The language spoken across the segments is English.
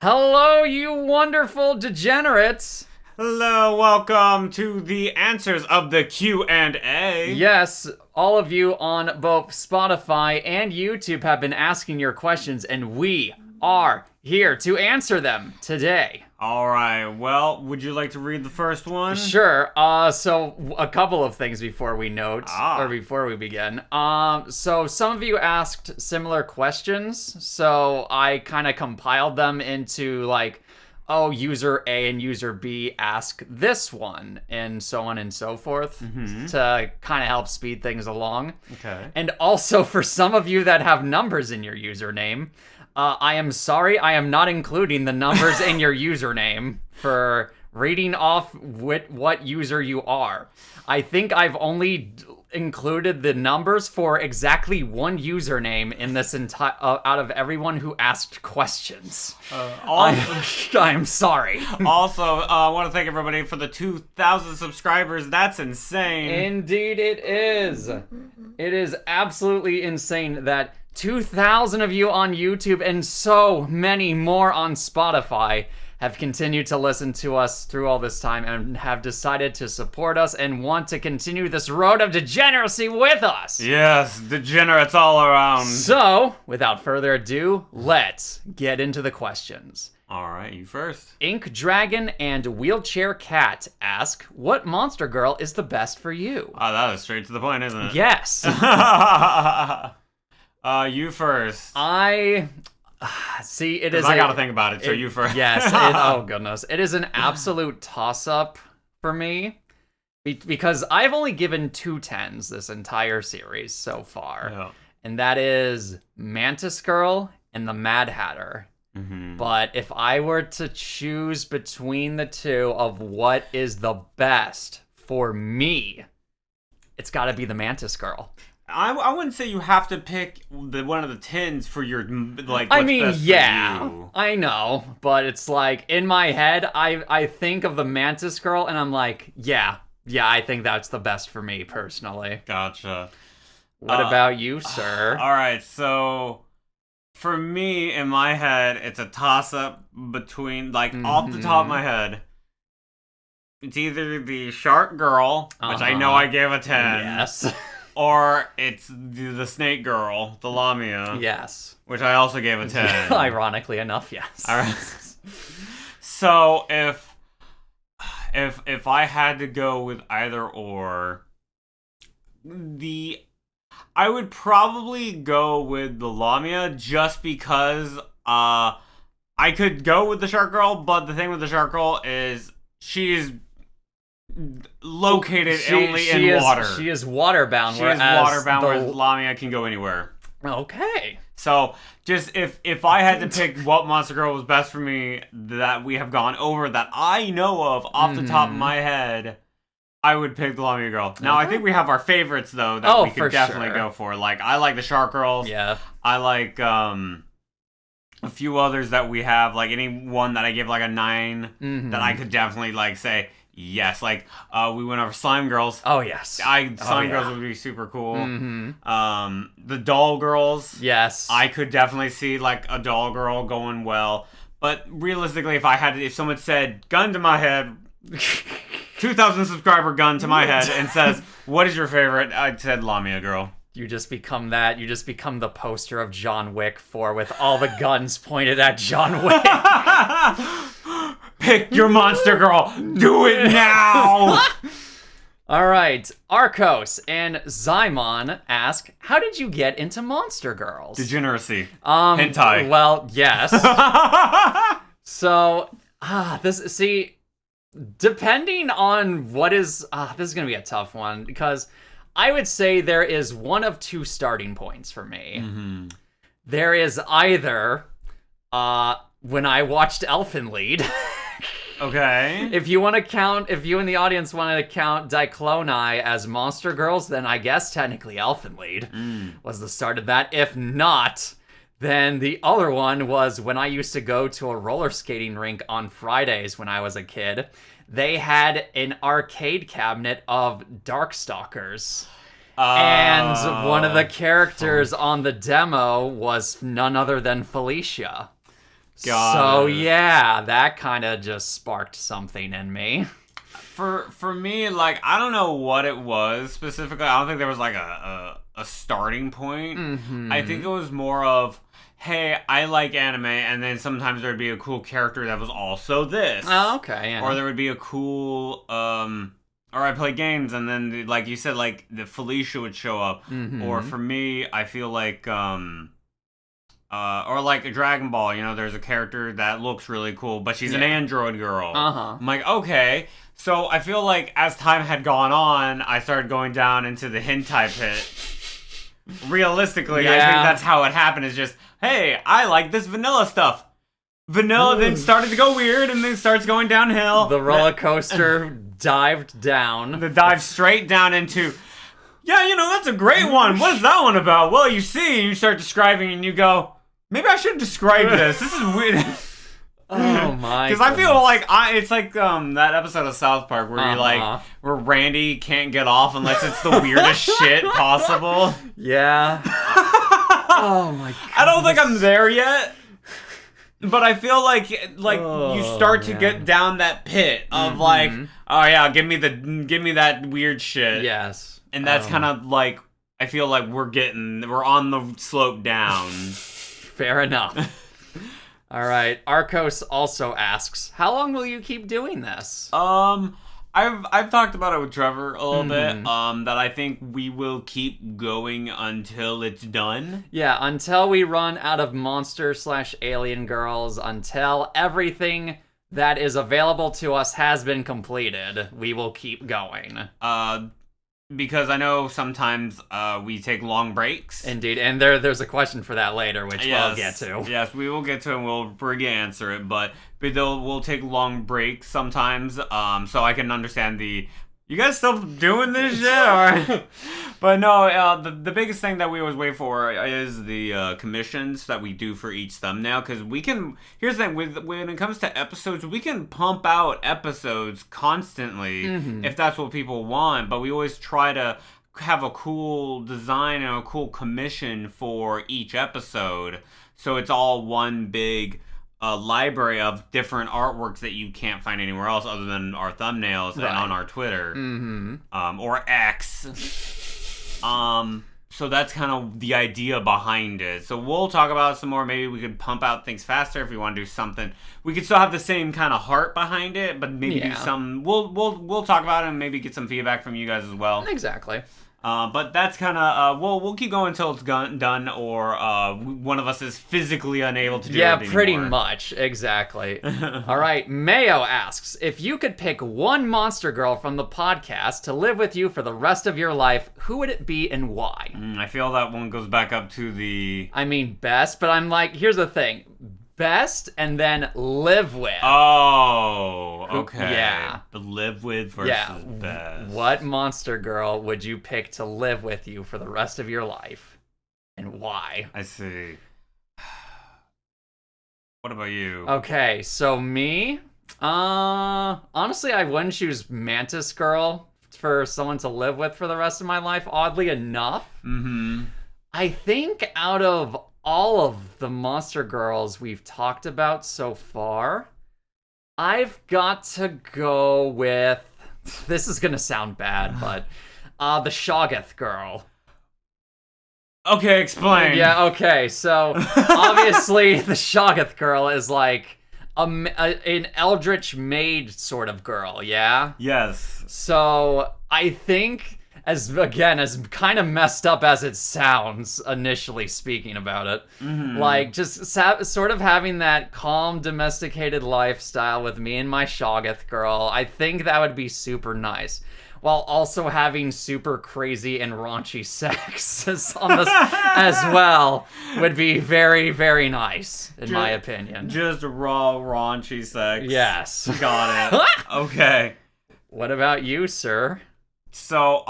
Hello, you wonderful degenerates! Hello, welcome to the answers of the Q&A. Yes, all of you on both Spotify and YouTube have been asking your questions, and we are here to answer them today. All right, well, would you like to read the first one? Sure. So a couple of things before we before we begin. So some of you asked similar questions, so I kind of compiled them into user A and user B ask this one, and so on and so forth, to kind of help speed things along. Okay. And also for some of you that have numbers in your username, I am sorry, I am not including the numbers in your username for reading off what user you are. I think I've only included the numbers for exactly one username in this entire out of everyone who asked questions. I'm sorry. Also, I want to thank everybody for the 2,000 subscribers. That's insane. Indeed it is. It is absolutely insane that 2,000 of you on YouTube and so many more on Spotify have continued to listen to us through all this time and have decided to support us and want to continue this road of degeneracy with us. Yes, degenerates all around. So, without further ado, let's get into the questions. All right, you first. Ink Dragon and Wheelchair Cat ask, what monster girl is the best for you? Oh, that was straight to the point, isn't it? Yes. You first. See, it is. I gotta think about it, so you first. Yes. Oh, goodness. It is an absolute toss-up for me because I've only given 2 10s this entire series so far. Yeah. And that is Mantis Girl and the Mad Hatter. Mm-hmm. But if I were to choose between the two of what is the best for me, it's gotta be the Mantis Girl. I wouldn't say you have to pick one of the 10s for your, like, I what's mean, best for yeah, you. I know, but it's like, in my head, I think of the Mantis Girl, and I'm like, yeah, I think that's the best for me, personally. Gotcha. What about you, sir? Alright, so, for me, in my head, it's a toss-up between, like, off the top of my head, it's either the Shark Girl, which I know I gave a 10. Yes. Or it's the Snake Girl, the Lamia. Yes. Which I also gave a 10. Ironically enough, yes. Alright. So if I had to go with either or, I would probably go with the Lamia just because I could go with the Shark Girl, but the thing with the Shark Girl is she's located only in water. She is waterbound. She is waterbound, whereas Lamia can go anywhere. Okay. So, just if I had to pick what monster girl was best for me that we have gone over that I know of off the top of my head, I would pick the Lamia girl. Now, I think we have our favorites, though, that we could definitely go for. Like, I like the Shark Girls. Yeah. I like a few others that we have. Like, any one that I give, like, a 9 that I could definitely, like, say... Yes, like, we went over Slime Girls. Oh, yes. Slime Girls would be super cool. The Doll Girls. Yes. I could definitely see, like, a Doll Girl going well. But realistically, if someone said, gun to my head, 2,000 subscriber gun to my head, and says, what is your favorite? I'd said Lamia Girl. You just become that. You just become the poster of John Wick 4 with all the guns pointed at John Wick. Pick your monster girl. Do it now. All right. Arcos and Zymon ask, how did you get into Monster Girls? Degeneracy. Hentai. Well, yes. So, depending on what is... this is going to be a tough one, because I would say there is one of 2 starting points for me. There is either when I watched Elfen Lied. Okay. If you in the audience want to count Dicloni as monster girls, then I guess technically Elfen Lied was the start of that. If not, then the other one was when I used to go to a roller skating rink on Fridays when I was a kid. They had an arcade cabinet of Darkstalkers. And one of the characters on the demo was none other than Felicia. So yeah, that kind of just sparked something in me. For me, like, I don't know what it was specifically. I don't think there was like a starting point. I think it was more of, hey, I like anime, and then sometimes there'd be a cool character that was also this. Oh, okay. Yeah. Or there would be a cool or I play games, and then like you said, like the Felicia would show up. Or for me, I feel like or like a Dragon Ball, you know, there's a character that looks really cool, but she's an android girl. I'm like, okay. So I feel like as time had gone on, I started going down into the hentai pit. Realistically, I think that's how it happened. Is just, hey, I like this vanilla stuff. Vanilla then started to go weird, and then starts going downhill. The roller coaster dived down. The dive straight down into, yeah, you know, that's a great one. What is that one about? Well, you see, you start describing, and you go, maybe I should describe this. This is weird. Oh my! Because I feel like it's like that episode of South Park where you like where Randy can't get off unless it's the weirdest shit possible. Yeah. Oh my god! I don't think I'm there yet, but I feel like you start to get down that pit of like, oh yeah, give me that weird shit. Yes. And that's kind of like, I feel like we're on the slope down. Fair enough. All right. Arcos also asks, how long will you keep doing this? I've talked about it with Trevor a little bit. That I think we will keep going until it's done. Yeah, until we run out of monster/alien girls, until everything that is available to us has been completed, we will keep going. Because I know sometimes we take long breaks. Indeed, and there's a question for that later, which we'll get to. Yes, we will get to it, and we'll answer it, but we'll take long breaks sometimes, so I can understand you guys still doing this shit? Or? But no, the biggest thing that we always wait for is the commissions that we do for each thumbnail, because here's the thing, when it comes to episodes, we can pump out episodes constantly if that's what people want, but we always try to have a cool design and a cool commission for each episode, so it's all one big library of different artworks that you can't find anywhere else other than our thumbnails and on our Twitter or X. So that's kind of the idea behind it. So we'll talk about it some more. Maybe we could pump out things faster if we want to do something. We could still have the same kind of heart behind it, but maybe do some. We'll talk about it and maybe get some feedback from you guys as well. Exactly. But that's kind of we'll keep going until it's done, or one of us is physically unable to do it anymore. Yeah, pretty much, exactly. All right, Mayo asks, if you could pick one monster girl from the podcast to live with you for the rest of your life, who would it be and why? I feel that one goes back up to the... I mean, best, but I'm like, here's the thing. Best and then live with. Oh, okay. Yeah. The live with versus best. What monster girl would you pick to live with you for the rest of your life? And why? I see. What about you? Okay, so me? Honestly, I wouldn't choose Mantis Girl for someone to live with for the rest of my life, oddly enough. I think out of all of the monster girls we've talked about so far, I've got to go with, this is gonna sound bad, but the Shoggoth girl. Okay, explain. Yeah, okay, so obviously the Shoggoth girl is like an eldritch maid sort of girl, yeah? Yes. So I think, as kind of messed up as it sounds initially speaking about it, like just sort of having that calm, domesticated lifestyle with me and my Shoggoth girl, I think that would be super nice. While also having super crazy and raunchy sex on this as well would be very, very nice, in my opinion. Just raw, raunchy sex. Yes. Got it. Okay. What about you, sir? So,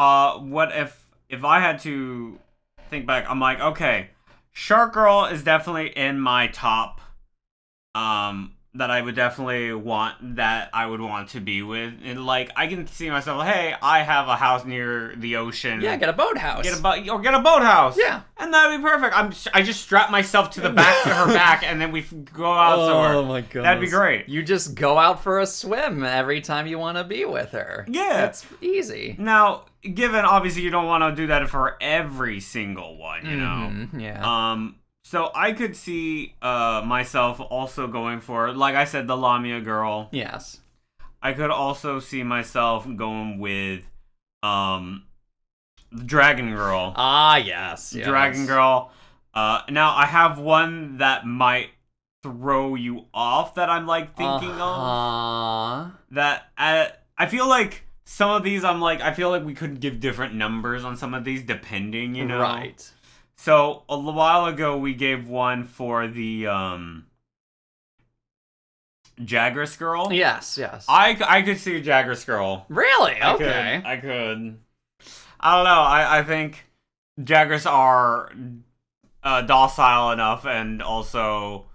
what if I had to think back, I'm like, okay, Shark Girl is definitely in my top that I would definitely want that I would want to be with, and like I can see myself. Hey, I have a house near the ocean. Yeah, get a boathouse. Get a boathouse. Yeah. And that'd be perfect. I just strap myself to the back of her back, and then we go out somewhere. Oh my god, that'd be great. You just go out for a swim every time you want to be with her. Yeah, it's easy. Now, given obviously you don't want to do that for every single one, you know. Yeah. So I could see myself also going for, like I said, the Lamia girl. Yes. I could also see myself going with Dragon Girl. Ah, yes. Dragon Girl. Now I have one that might throw you off that I'm like thinking of. That I feel like some of these I feel like we could give different numbers on some of these depending, you know. Right. So a while ago we gave one for the Jagras girl. Yes. I could see Jagras girl. Really? Okay. I could. I don't know. I think Jagras are docile enough and also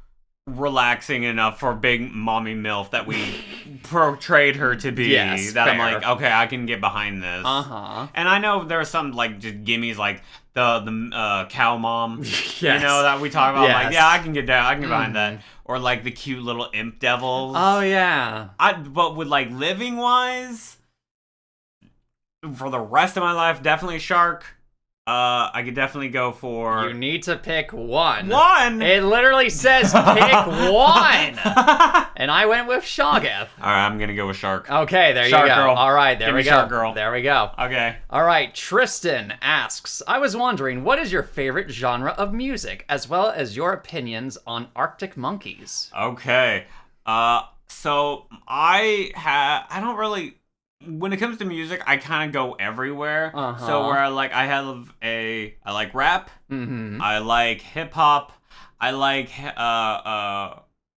relaxing enough for big mommy MILF that we portrayed her to be. Yes, that fair. I'm like, okay, I can get behind this. And I know there are some like just gimmies like the cow mom, Yes. you know, that we talk about. Yes. Like, yeah, I can get down. I can get behind that. Or like the cute little imp devils. Oh yeah. But with like living wise, for the rest of my life, definitely Shark. I could definitely go for... You need to pick one. One? It literally says pick one. And I went with Shoggoth. Alright, I'm gonna go with Shark. Okay, there Shark you go. girl. Alright, there Give we me go. Shark girl. There we go. Okay. Alright, Tristan asks, I was wondering, what is your favorite genre of music, as well as your opinions on Arctic Monkeys? Okay. So I don't really... When it comes to music, I kind of go everywhere. So where I like rap, I like hip hop, I like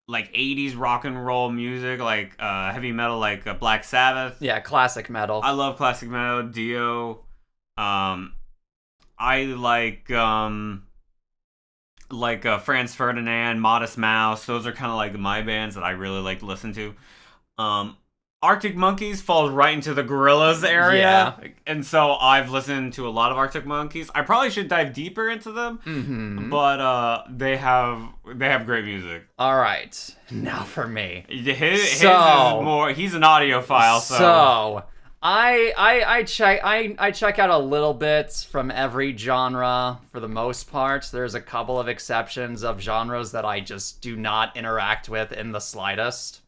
80s rock and roll music, like heavy metal, like Black Sabbath. Yeah, classic metal. I love classic metal, Dio. I like Franz Ferdinand, Modest Mouse. Those are kind of like my bands that I really like to listen to. Arctic Monkeys falls right into the Gorillaz area. Yeah. And so I've listened to a lot of Arctic Monkeys. I probably should dive deeper into them. But they have great music. All right. Now for me. His is more, he's an audiophile, so I check out a little bit from every genre for the most part. There's a couple of exceptions of genres that I just do not interact with in the slightest.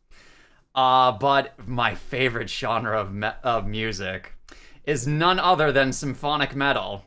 But my favorite genre of music is none other than symphonic metal.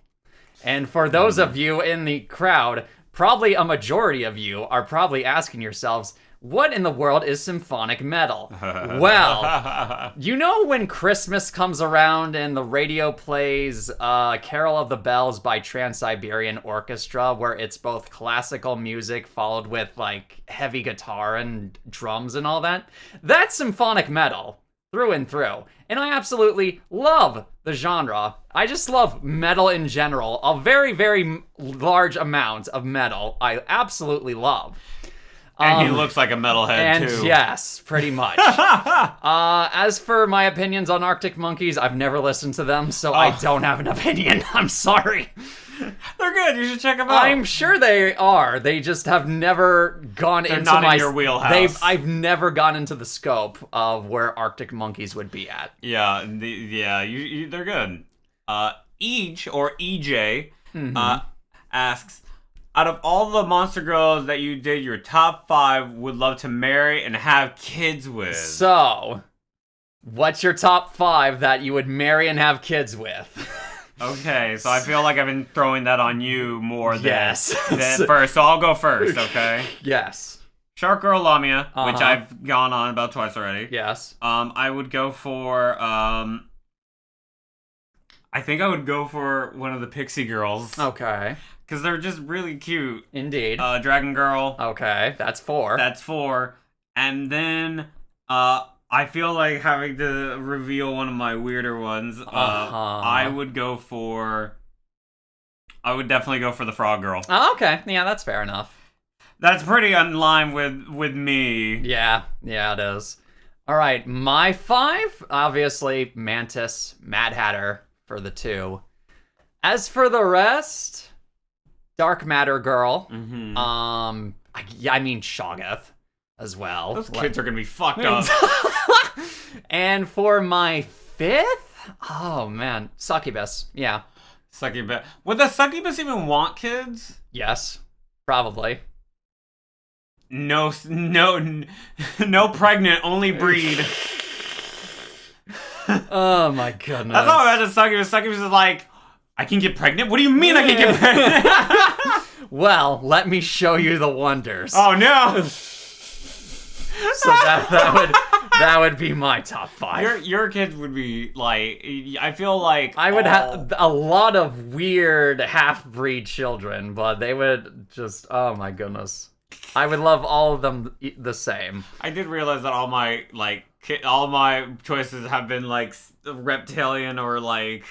And for those of you in the crowd, probably a majority of you are probably asking yourselves, what in the world is symphonic metal? Well, you know when Christmas comes around and the radio plays Carol of the Bells by Trans-Siberian Orchestra, where it's both classical music followed with like heavy guitar and drums and all that? That's symphonic metal through and through. And I absolutely love the genre. I just love metal in general. A very, very large amount of metal I absolutely love. And he looks like a metalhead, too. Yes, pretty much. As for my opinions on Arctic Monkeys, I've never listened to them, so I don't have an opinion. I'm sorry. They're good. You should check them out. I'm sure they are. They just have never gone into not in your wheelhouse. I've never gone into the scope of where Arctic Monkeys would be at. Yeah, they're good. Eej, or EJ, asks, out of all the Monster Girls that you did, your top 5 would love to marry and have kids with. So, what's your top 5 that you would marry and have kids with? Okay, so I feel like I've been throwing that on you more than Yes. first. So I'll go first, okay? Yes. Shark Girl Lamia, which I've gone on about twice already. Yes. I would go for I think I would go for one of the Pixie Girls. Okay. Because they're just really cute. Indeed. Dragon Girl. Okay, that's 4. That's 4. And then I feel like having to reveal one of my weirder ones. I would definitely go for the Frog Girl. Oh, okay. Yeah, that's fair enough. That's pretty in line with me. Yeah, it is. All right, my 5, obviously Mantis, Mad Hatter for the 2. As for the rest, Dark Matter Girl. Mm-hmm. I mean Shoggoth as well. Those kids are gonna be fucked up. And for my 5th, oh man, Succubus. Yeah. Succubus. Would the succubus even want kids? Yes, probably. No, pregnant, only breed. Oh my goodness. That's all I imagine Succubus. Succubus is like, I can get pregnant? What do you mean I can get pregnant? Well, let me show you the wonders. Oh no. So that would be my top 5. Your kids would be like, I feel like I would have a lot of weird half-breed children, but they would just, oh my goodness. I would love all of them the same. I did realize that all my choices have been like reptilian or like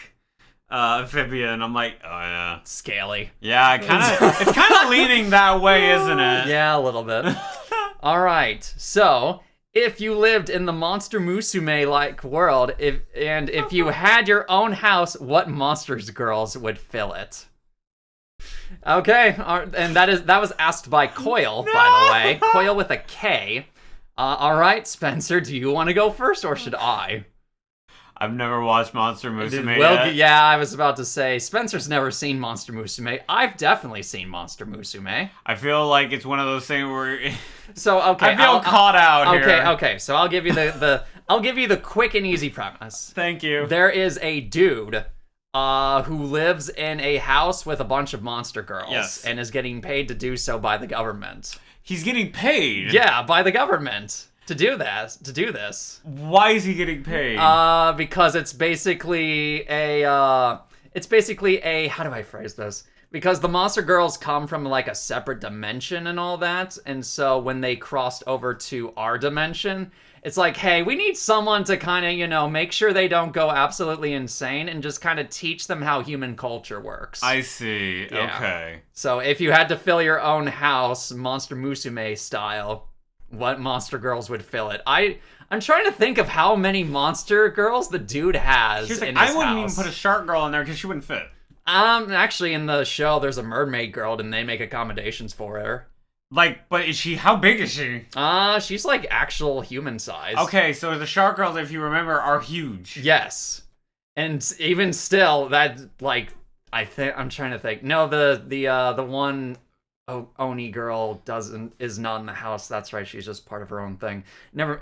amphibian. I'm like, oh yeah, Scaly. yeah. It's kind of leaning that way, isn't it? Yeah, a little bit. All right, so if you lived in the Monster Musume-like world, if you had your own house, what monsters girls would fill it? Okay, and that was asked by Coil, by the way. Coil with a K. All right, Spencer, do you want to go first, or should I? I've never watched Monster Musume yet. Yeah, I was about to say, Spencer's never seen Monster Musume. I've definitely seen Monster Musume. I feel like it's one of those things where So okay, I feel caught out here. Okay. So I'll give you the quick and easy premise. Thank you. There is a dude who lives in a house with a bunch of monster girls, yes, and is getting paid to do so by the government. He's getting paid? Yeah, by the government to do this. Why is he getting paid? Because it's basically a how do I phrase this? Because the monster girls come from like a separate dimension and all that, and so when they crossed over to our dimension, it's like, hey, we need someone to kind of, make sure they don't go absolutely insane and just kind of teach them how human culture works. I see. Yeah. Okay. So if you had to fill your own house, Monster Musume style, what monster girls would fill it? I'm trying to think of how many monster girls the dude has She was like, in his I wouldn't house. even put a shark girl in there because she wouldn't fit. Actually, in the show, there's a mermaid girl, and they make accommodations for her. Like, but is she? How big is she? She's like actual human size. Okay, so the shark girls, if you remember, are huge. Yes, and even still, that like I'm trying to think. No, the one Oni girl is not in the house. That's right. She's just part of her own thing.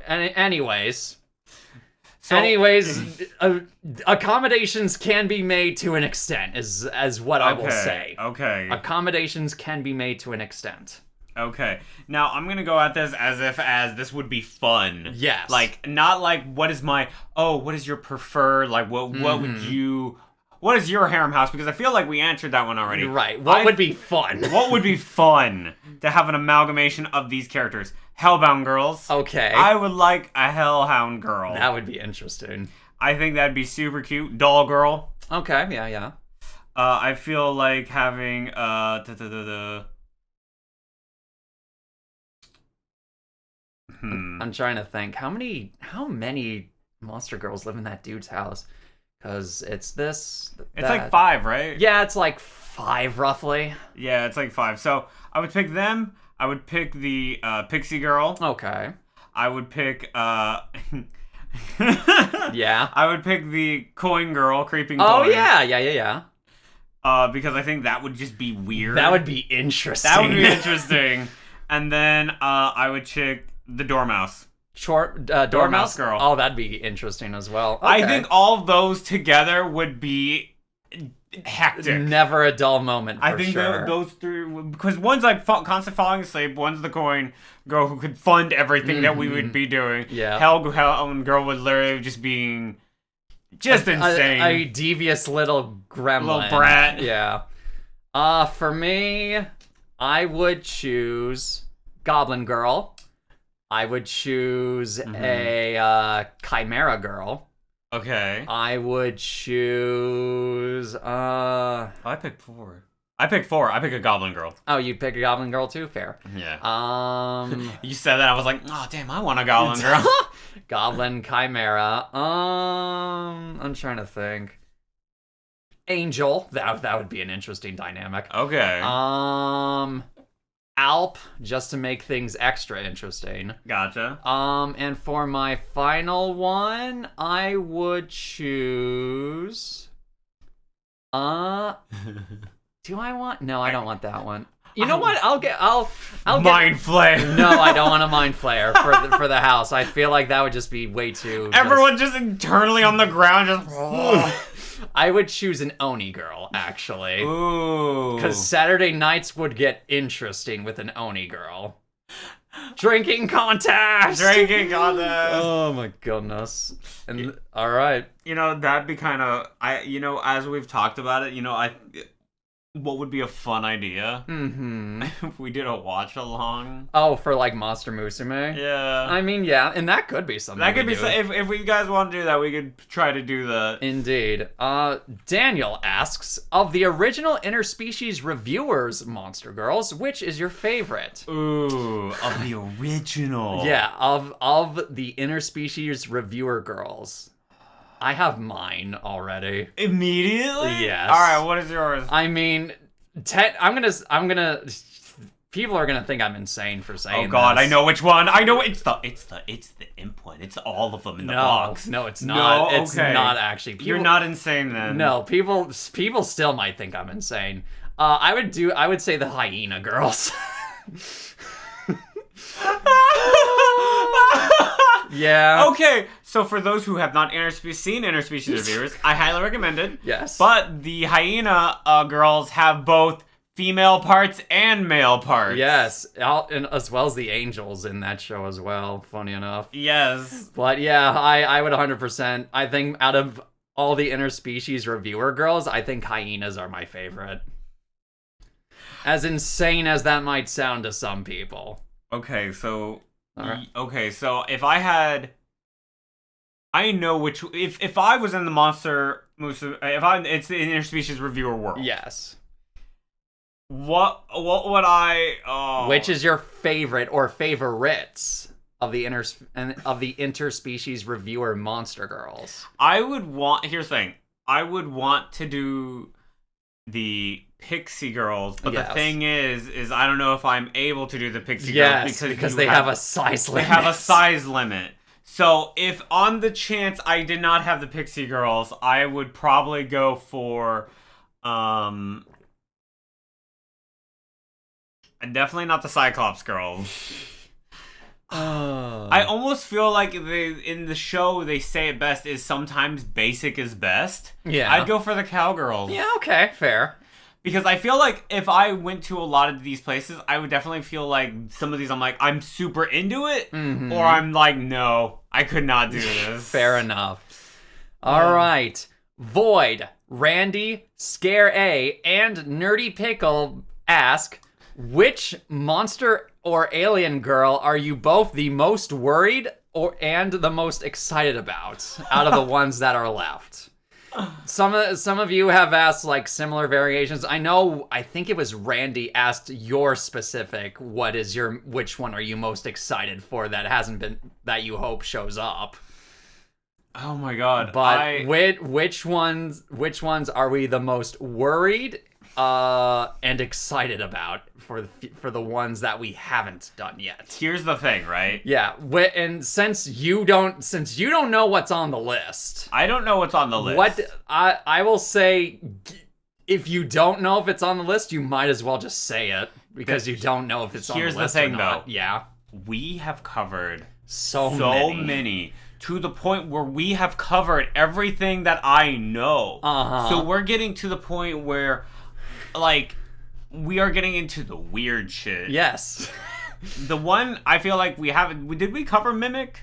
Anyways. Accommodations can be made to an extent, as what I will say. Okay. Accommodations can be made to an extent. Okay. Now I'm gonna go at this as this would be fun. Yes. Like not like what is your preferred, like what is your harem house? Because I feel like we answered that one already. Right. What would be fun? What would be fun to have an amalgamation of these characters? Hellbound girls. Okay. I would like a Hellhound girl. That would be interesting. I think that'd be super cute. Doll girl. Okay, yeah. I feel like having I'm trying to think. How many monster girls live in that dude's house? Because it's this. It's like 5, right? Yeah, it's like 5 roughly. Yeah, it's like 5. So I would pick them. I would pick the pixie girl. Okay. I would pick Yeah. I would pick the coin girl, creeping coin. Oh yeah. Because I think that would just be weird. That would be interesting. That would be interesting. And then I would pick the dormouse. Dormouse girl. Oh, that'd be interesting as well. Okay. I think all of those together would be hectic. Never a dull moment. I think sure. those three, because one's like constantly falling asleep. One's the coin girl who could fund everything that we would be doing. Yeah. Hellhound girl would literally just being insane. A devious little gremlin. Little brat. Yeah. For me, I would choose Goblin Girl. I would choose a Chimera Girl. Okay. I would choose I picked 4. I pick 4. I pick a goblin girl. Oh, you pick a goblin girl too? Fair. Yeah. You said that, I was like, oh damn, I want a goblin girl. Goblin chimera. I'm trying to think. Angel. That would be an interesting dynamic. Okay. Alp, just to make things extra interesting. Gotcha. And for my final one, I would choose. Do I want? No, I don't want that one. You know what? I'll get Mind Flayer. No, I don't want a Mind Flayer for the house. I feel like that would just be way too. Everyone just internally on the ground just. I would choose an Oni girl, actually. Ooh. Because Saturday nights would get interesting with an Oni girl. Drinking contest! Drinking contest! Oh my goodness. And alright. You know, that'd be kind of... as we've talked about it, what would be a fun idea? Mm-hmm. If we did a watch-along. Oh, for like Monster Musume? Yeah. I mean, yeah, and that could be something. That could be... If we guys want to do that, we could try to do the... Indeed. Daniel asks, of the original Interspecies Reviewers Monster Girls, which is your favorite? Ooh, of the original. Yeah, of the Interspecies Reviewer Girls. I have mine already. Immediately? Yes. All right, what is yours? I mean, I'm gonna. People are gonna think I'm insane for saying. Oh God, this. I know which one. I know it's the input. It's all of them in the box. No, it's not. No, it's okay. not actually. You're not insane then. No, people still might think I'm insane. I would say the Hyena Girls. Yeah. Okay, so for those who have not seen Interspecies Reviewers, I highly recommend it. Yes. But the hyena girls have both female parts and male parts. Yes, and as well as the angels in that show as well, funny enough. Yes. But yeah, I would 100%. I think out of all the Interspecies Reviewer Girls, I think hyenas are my favorite. As insane as that might sound to some people. Okay, so... Right. Okay, so if I had... I know which... If I was in the Monster... It's the Interspecies Reviewer world. Yes. What would I... Oh. Which is your favorite or favorites of the Interspecies Reviewer Monster Girls? I would want... Here's the thing. I would want to do the Pixie Girls, but yes. the thing is I don't know if I'm able to do the Pixie Girls because they have a size limit. They have a size limit. So if on the chance I did not have the Pixie Girls, I would probably go for definitely not the Cyclops Girls. I almost feel like in the show they say it best is sometimes basic is best. Yeah. I'd go for the Cowgirls. Yeah, okay, fair. Because I feel like if I went to a lot of these places, I would definitely feel like some of these I'm like, I'm super into it. Mm-hmm. Or I'm like, no, I could not do this. Fair enough. All right. Void, Randy, Scare A, and Nerdy Pickle ask, which monster or alien girl are you both the most worried and the most excited about out of the ones that are left? Some of you have asked like similar variations. I think it was Randy asked your specific which one are you most excited for that hasn't been that you hope shows up. Oh my God. But which ones are we the most worried and excited about for the ones that we haven't done yet? Here's the thing, right? Yeah, and since you don't know what's on the list, I don't know what's on the list. I will say, if you don't know if it's on the list, you might as well just say it because you don't know if it's on the list. Here's the thing, or not. though. Yeah, we have covered so many. To the point where we have covered everything that I know. Uh-huh. So we're getting to the point where, like, we are getting into the weird shit. Yes. The one I feel like we haven't... Did we cover Mimic?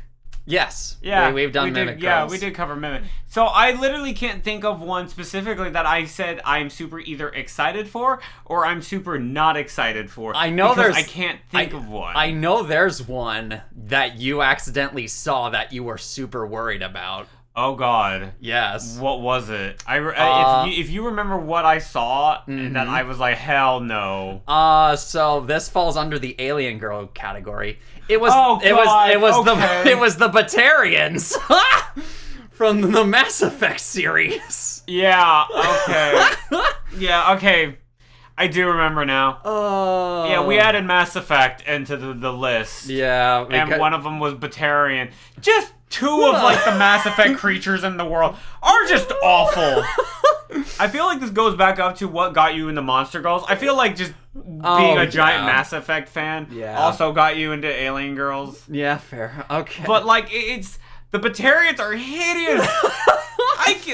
Yes. Yeah. We've done Mimic. Yeah, we did cover Mimic. So I literally can't think of one specifically that I said I'm super either excited for or I'm super not excited for. I know I can't think of one. I know there's one that you accidentally saw that you were super worried about. Oh God. Yes. What was it? If you remember what I saw, and then I was like, hell no. So this falls under the alien girl category. It was Oh, God. Okay. it was the Batarians from the Mass Effect series. Yeah. Okay. Yeah. Okay. I do remember now. Oh. Yeah, we added Mass Effect into the list. Yeah. And one of them was Batarian. Just two of like the Mass Effect creatures in the world are just awful. I feel like this goes back up to what got you into Monster Girls. I feel like just being a giant Mass Effect fan also got you into Alien Girls. Yeah, fair. Okay. But like it's the Batarians are hideous.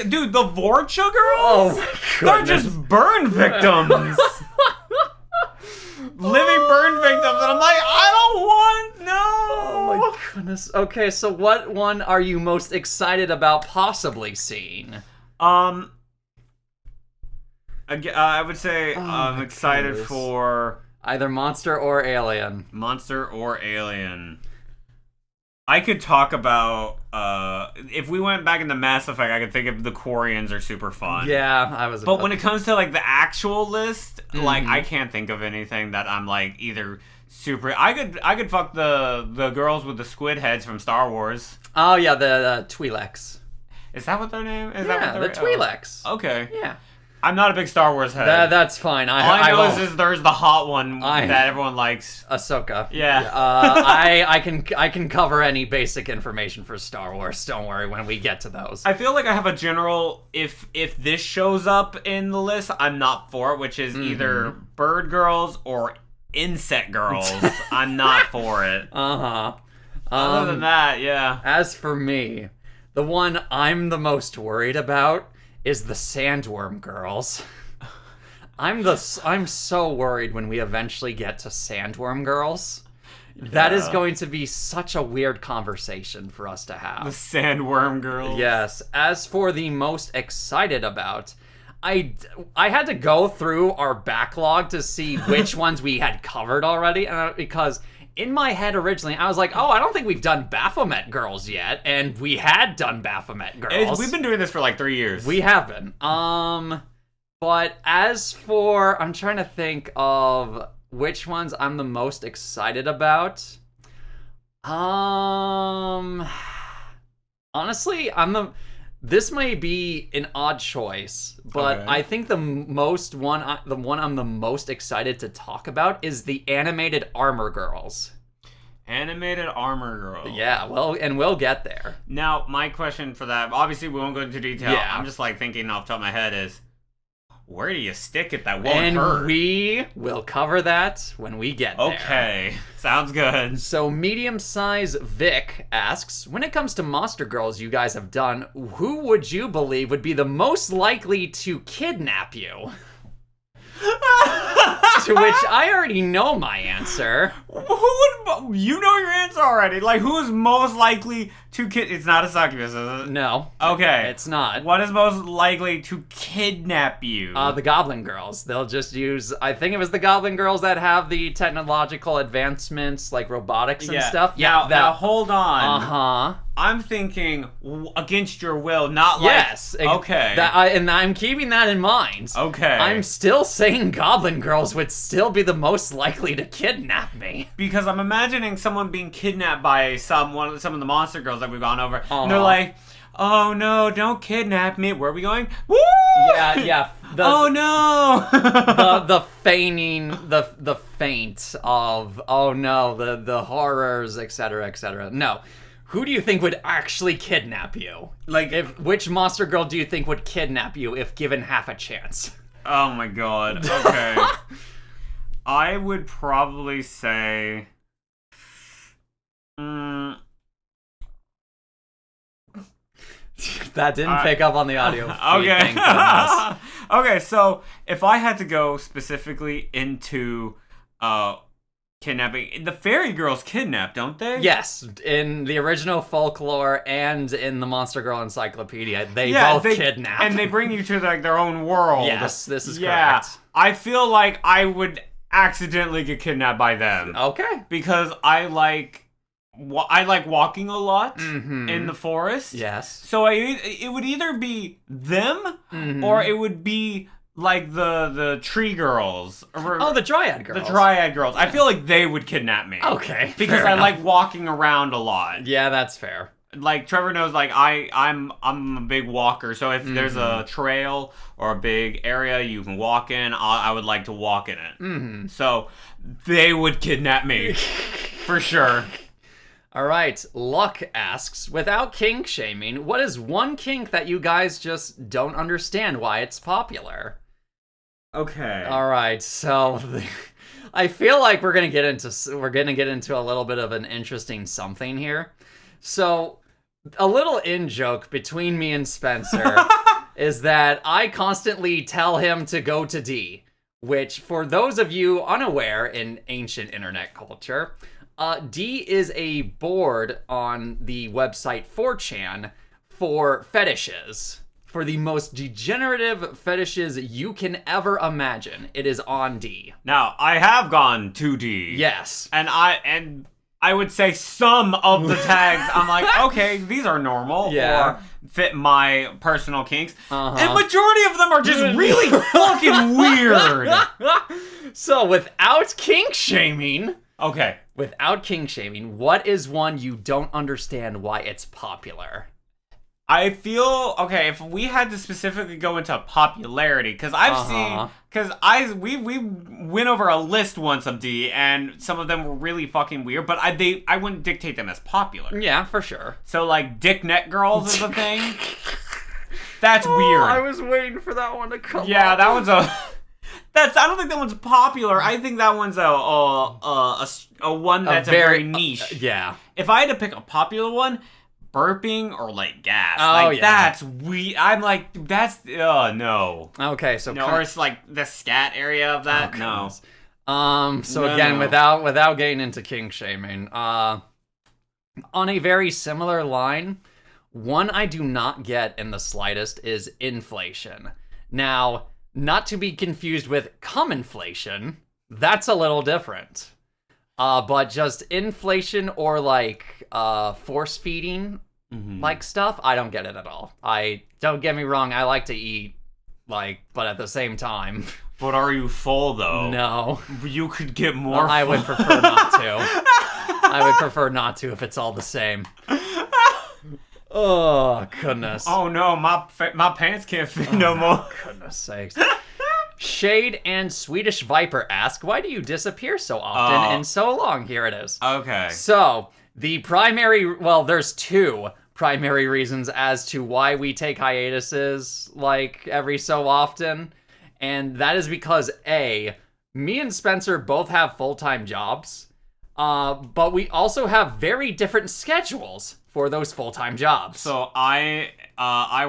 Dude, the Vorcha girls? Oh my They're goodness. just burn victims. Living burn victims, and I'm like, I don't want no. Oh my goodness. Okay, so what one are you most excited about possibly seeing? I would say I'm excited goodness. for Either Monster or Alien. Monster or Alien. I could talk about if we went back into Mass Effect, I could think of the Quarians are super fun. Yeah, I was. But when it comes to like the actual list, like I can't think of anything that I'm like either super. I could fuck the girls with the squid heads from Star Wars. Oh yeah, the Twi'leks. Is that what their name is? Yeah, the Twi'leks. Okay. Yeah. I'm not a big Star Wars head. That's fine. All I know is there's the hot one that everyone likes. Ahsoka. Yeah. I can cover any basic information for Star Wars. Don't worry when we get to those. I feel like I have a general. If this shows up in the list, I'm not for it. Which is either bird girls or insect girls. I'm not for it. Other than that, yeah. As for me, the one I'm the most worried about is the Sandworm girls. I'm so worried when we eventually get to Sandworm girls. That is going to be such a weird conversation for us to have. The Sandworm girls. Yes. As for the most excited about, I had to go through our backlog to see which ones we had covered already, because in my head originally, I was like, oh, I don't think we've done Baphomet girls yet, and we had done Baphomet girls. We've been doing this for like 3 years. We have been. But as for, I'm trying to think of which ones I'm the most excited about. Honestly, this may be an odd choice, but Okay. I think the one I'm the most excited to talk about is the animated Armor Girls. Animated Armor Girl. Yeah, well, and we'll get there. Now, my question for that, obviously we won't go into detail. Yeah. I'm just like thinking off the top of my head is, where do you stick it that won't And hurt? we will cover that when we get there. Okay, sounds good. So medium-size Vic asks, when it comes to Monster Girls you guys have done, who would you believe would be the most likely to kidnap you? To which I already know my answer. You know your answer already. Like, who is most likely to It's not a succubus, is it? No. Okay. It's not. What is most likely to kidnap you? The Goblin Girls. They'll just use, I think it was the Goblin Girls that have the technological advancements, like robotics and stuff. Now hold on. Uh-huh. I'm thinking against your will, not like... Yes. Okay. And I'm keeping that in mind. Okay. I'm still saying Goblin Girls would still be the most likely to kidnap me. Because I'm imagining someone being kidnapped by some of the Monster Girls that we've gone over. And they're Uh-huh. like, oh no, don't kidnap me. Where are we going? Woo! Yeah. Oh no! the feigning, the feint of, oh no, the horrors, etc., etc. No. Who do you think would actually kidnap you? Like, Which Monster Girl do you think would kidnap you if given half a chance? oh my god. Okay. I would probably say... That didn't pick up on the audio. Okay. Thank goodness. Okay, so if I had to go specifically into kidnapping, the fairy girls kidnap, don't they? Yes, in the original folklore and in the Monster Girl Encyclopedia, they both kidnap. And they bring you to like their own world. Yes, this is yeah. correct. I feel like I would accidentally get kidnapped by them. Okay. Because I like I like walking a lot Mm-hmm. in the forest. Yes. So it would either be them or it would be like the tree girls. Oh, the Dryad girls. The Dryad girls. I feel like they would kidnap me. Okay. Because fair I enough. like walking around a lot. Yeah, that's fair. Like Trevor knows, like I'm a big walker. So if there's a trail or a big area you can walk in, I would like to walk in it. Mm-hmm. So they would kidnap me for sure. All right. Luck asks, without kink shaming, what is one kink that you guys just don't understand why it's popular? Okay. All right. So I feel like we're gonna get into a little bit of an interesting something here. So a little in joke between me and Spencer is that I constantly tell him to go to D, which for those of you unaware in ancient internet culture, D is a board on the website 4chan for fetishes. For the most degenerative fetishes you can ever imagine, it is on D. Now I have gone 2D. Yes. And I would say some of the tags I'm like, okay, these are normal Yeah. or fit my personal kinks. Uh-huh. And majority of them are just really fucking weird. So without kink shaming, Okay. what is one you don't understand why it's popular? I feel okay if we had to specifically go into popularity because I've seen we went over a list once of D and some of them were really fucking weird, but I wouldn't dictate them as popular. Yeah, for sure. So like dick neck girls is a thing. That's weird. I was waiting for that one to come. Yeah, up. that one's a. I don't think that one's popular. I think that one's a one that's a very niche. Yeah. If I had to pick a popular one, burping or like gas. Oh, like yeah. that's I'm like that's no. Okay, so No, or it's like the scat area of that. No. So No, again, no. without getting into kink shaming, on a very similar line, one I do not get in the slightest is inflation. Now, not to be confused with cum inflation, that's a little different. But just inflation or like force feeding like stuff, I don't get it at all. Don't get me wrong, I like to eat, like, but at the same time, But are you full though? no. You could get more. I would prefer not to. I would prefer not to if it's all the same. Oh, goodness. Oh no, my pants can't fit no more. Goodness sakes. Shade and Swedish Viper ask, why do you disappear so often and so long? Here it is. Okay. So, there's two primary reasons as to why we take hiatuses, like, every so often. And that is because, A, me and Spencer both have full-time jobs, but we also have very different schedules for those full-time jobs. So I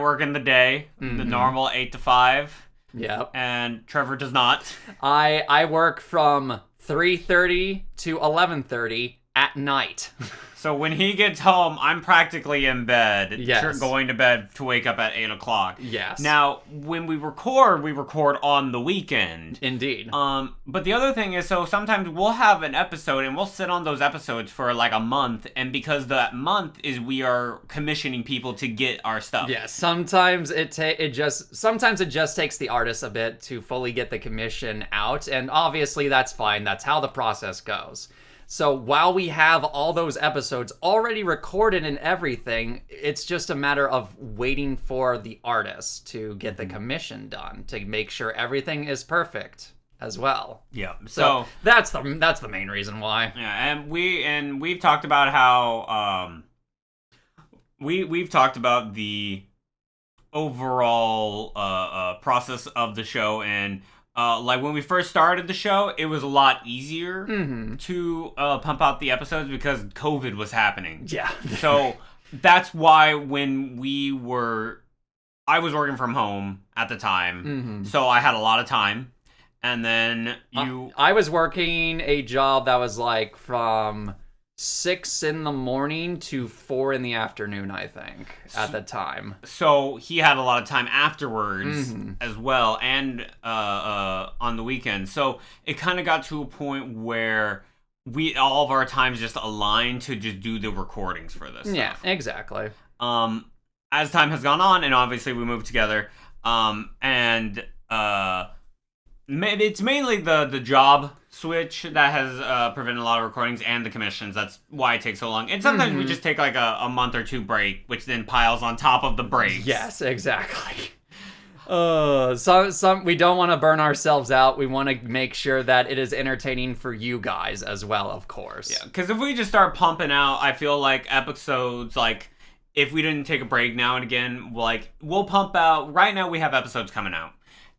work in the day, the normal 8 to 5. Yep. And Trevor does not. I work from 3:30 to 11:30 at night. So when he gets home, I'm practically in bed, Yes. going to bed to wake up at 8 o'clock. Yes. Now, when we record on the weekend. Indeed. But the other thing is, so sometimes we'll have an episode and we'll sit on those episodes for like a month, and because that month is we are commissioning people to get our stuff. Yeah, sometimes it just takes the artist a bit to fully get the commission out, and obviously that's fine. That's how the process goes. So while we have all those episodes already recorded and everything, it's just a matter of waiting for the artist to get the commission done to make sure everything is perfect as well. Yeah. So that's the main reason why. Yeah, and we've talked about how we've talked about the overall process of the show, and like when we first started the show, it was a lot easier to pump out the episodes because COVID was happening. Yeah. So that's why when I was working from home at the time, so I had a lot of time. And then I was working a job that was like from 6 in the morning to 4 in the afternoon, I think, at the time. So he had a lot of time afterwards as well, and on the weekend. So it kind of got to a point where all of our times just aligned to just do the recordings for this Yeah, stuff. exactly. As time has gone on, and obviously we moved together, it's mainly the job switch that has prevented a lot of recordings and the commissions. That's why it takes so long. And sometimes we just take like a month or two break, which then piles on top of the breaks. Yes, exactly. So we don't want to burn ourselves out. We want to make sure that it is entertaining for you guys as well, of course. Yeah, because if we just start pumping out, I feel like episodes, like, if we didn't take a break now and again, like, we'll pump out. Right now we have episodes coming out,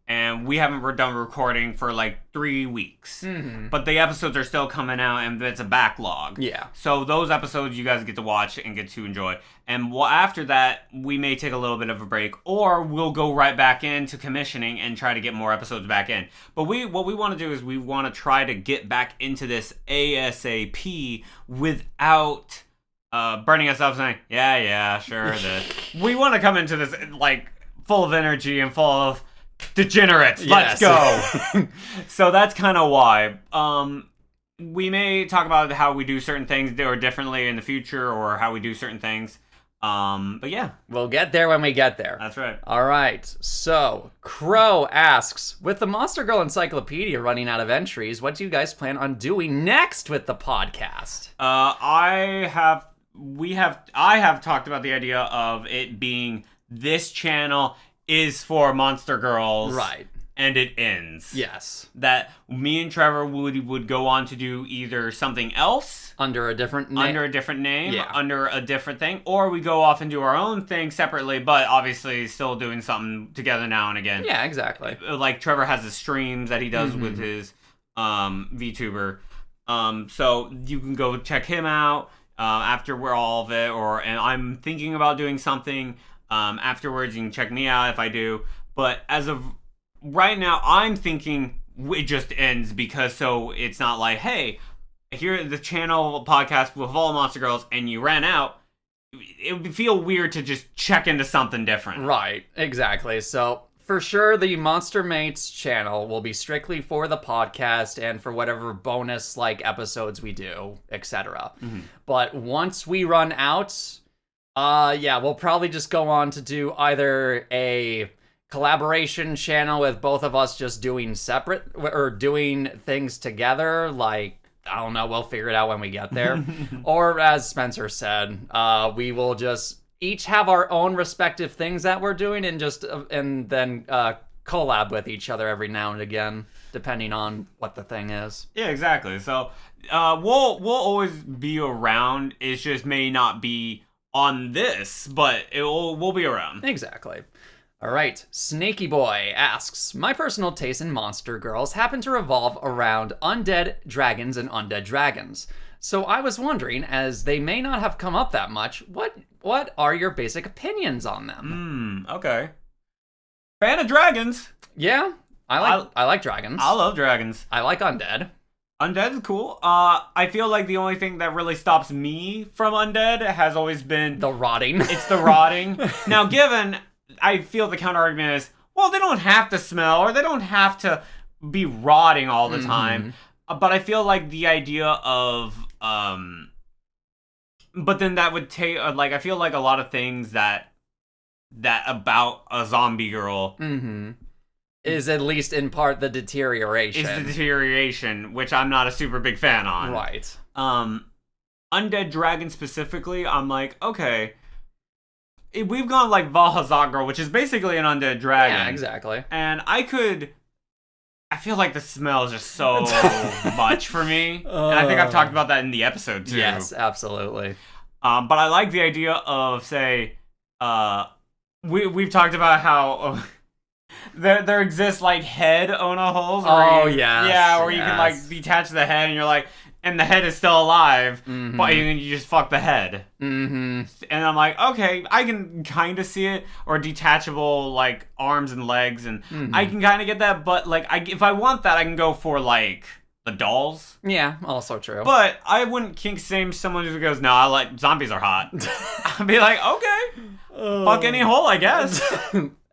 and we haven't done recording for like 3 weeks. But the episodes are still coming out, and it's a backlog. Yeah. So those episodes you guys get to watch and get to enjoy. And after that, we may take a little bit of a break, or we'll go right back into commissioning and try to get more episodes back in. But what we want to do is we want to try to get back into this ASAP without burning ourselves saying, yeah, sure. We want to come into this like full of energy and full of degenerates. Let's go. So that's kind of why. We may talk about how we do certain things or differently in the future, or how we do certain things. But yeah, we'll get there when we get there. That's right. All right. So Crow asks, with the Monster Girl Encyclopedia running out of entries, what do you guys plan on doing next with the podcast? I have talked about the idea of it being, this channel is for Monster Girls. Right. And it ends. Yes. That me and Trevor would go on to do either something else. Under a different name. Under a different thing. Or we go off and do our own thing separately, but obviously still doing something together now and again. Yeah, exactly. Like Trevor has his streams that he does with his VTuber. So you can go check him out after we're all of it. And I'm thinking about doing something afterwards. You can check me out if I do. But as of right now, I'm thinking it just ends, because so it's not like, hey, here the channel podcast with all Monster Girls and you ran out. It would feel weird to just check into something different. Right, exactly. So for sure, the Monster Mates channel will be strictly for the podcast and for whatever bonus like episodes we do, etc. But once we run out, we'll probably just go on to do either a collaboration channel with both of us just doing separate or doing things together, like, I don't know, we'll figure it out when we get there. Or as Spencer said, we will just each have our own respective things that we're doing and then collab with each other every now and again, depending on what the thing is. Yeah, exactly. So we'll always be around. It just may not be on this, but we'll be around. Exactly. All right, Snaky Boy asks, my personal taste in Monster Girls happen to revolve around undead dragons and undead dragons. So I was wondering, as they may not have come up that much, what are your basic opinions on them? Okay. Fan of dragons. Yeah, I like dragons. I love dragons. I like undead. Undead is cool. I feel like the only thing that really stops me from undead has always been the rotting. It's the rotting. Now, I feel the counter argument is, well, they don't have to smell or they don't have to be rotting all the time. But I feel like the idea of, but then that would take, I feel like a lot of things that about a zombie girl is at least in part the deterioration. Which I'm not a super big fan on. Right. Undead dragon specifically, I'm like, okay. We've gone like Valhazak Girl, which is basically an undead dragon. Yeah, exactly. And I feel like the smell is just so much for me. And I think I've talked about that in the episode too. Yes, absolutely. But I like the idea of, say, we've talked about how there exists like head Ona holes. Where you can like detach the head and you're like, and the head is still alive, but you just fuck the head. And I'm like, okay, I can kind of see it, or detachable like arms and legs, and I can kind of get that. But like, if I want that, I can go for like the dolls. Yeah, also true. But I wouldn't kink shame someone who goes, no, I like zombies are hot. I'd be like, okay, fuck any hole, I guess.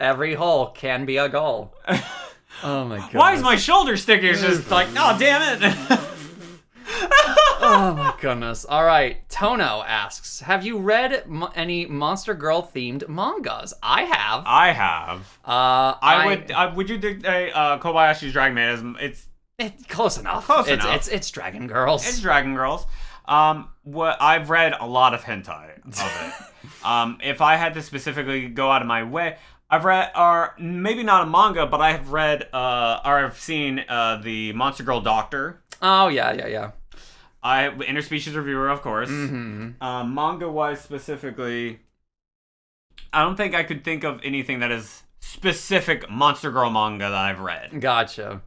Every hole can be a goal. Oh my god. Why is my shoulder sticker just like, oh damn it? Oh my goodness. All right. Tono asks, have you read any Monster Girl themed mangas? I have. I have. Would you think Kobayashi's Dragon Maid is it's close enough. Close enough. It's Dragon Girls. It's Dragon Girls. What I've read a lot of hentai of it. If I had to specifically go out of my way, I've read, or maybe not a manga, but I have read, or I've seen the Monster Girl Doctor. Oh yeah. Interspecies Reviewer, of course. Mm-hmm. Manga-wise specifically, I don't think I could think of anything that is specific Monster Girl manga that I've read. Gotcha.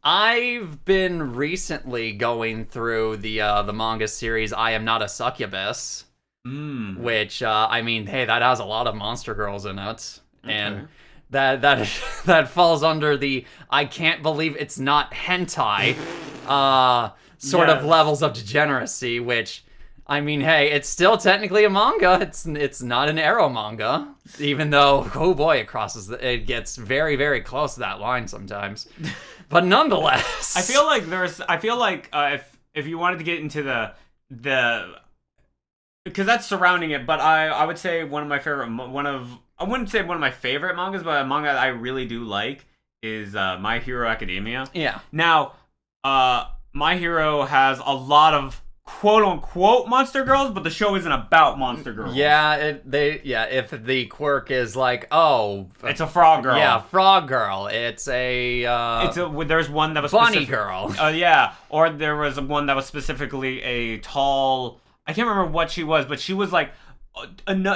I've been recently going through the manga series I Am Not a Succubus, which I mean, hey, that has a lot of monster girls in it, and that falls under the I can't believe it's not hentai sort of levels of degeneracy. Which, I mean, hey, it's still technically a manga. It's not an arrow manga, even though oh boy, it gets very very close to that line sometimes. But nonetheless, I feel like if you wanted to get into the because that's surrounding it, but I would say I wouldn't say one of my favorite mangas, but a manga that I really do like is My Hero Academia. Yeah. Now, My Hero has a lot of quote unquote monster girls, but the show isn't about monster girls. Yeah, if the quirk is like, oh, it's a frog girl. Yeah, frog girl. It's there's one that was bunny girl. Yeah, or there was one that was specifically a tall. I can't remember what she was, but she was like.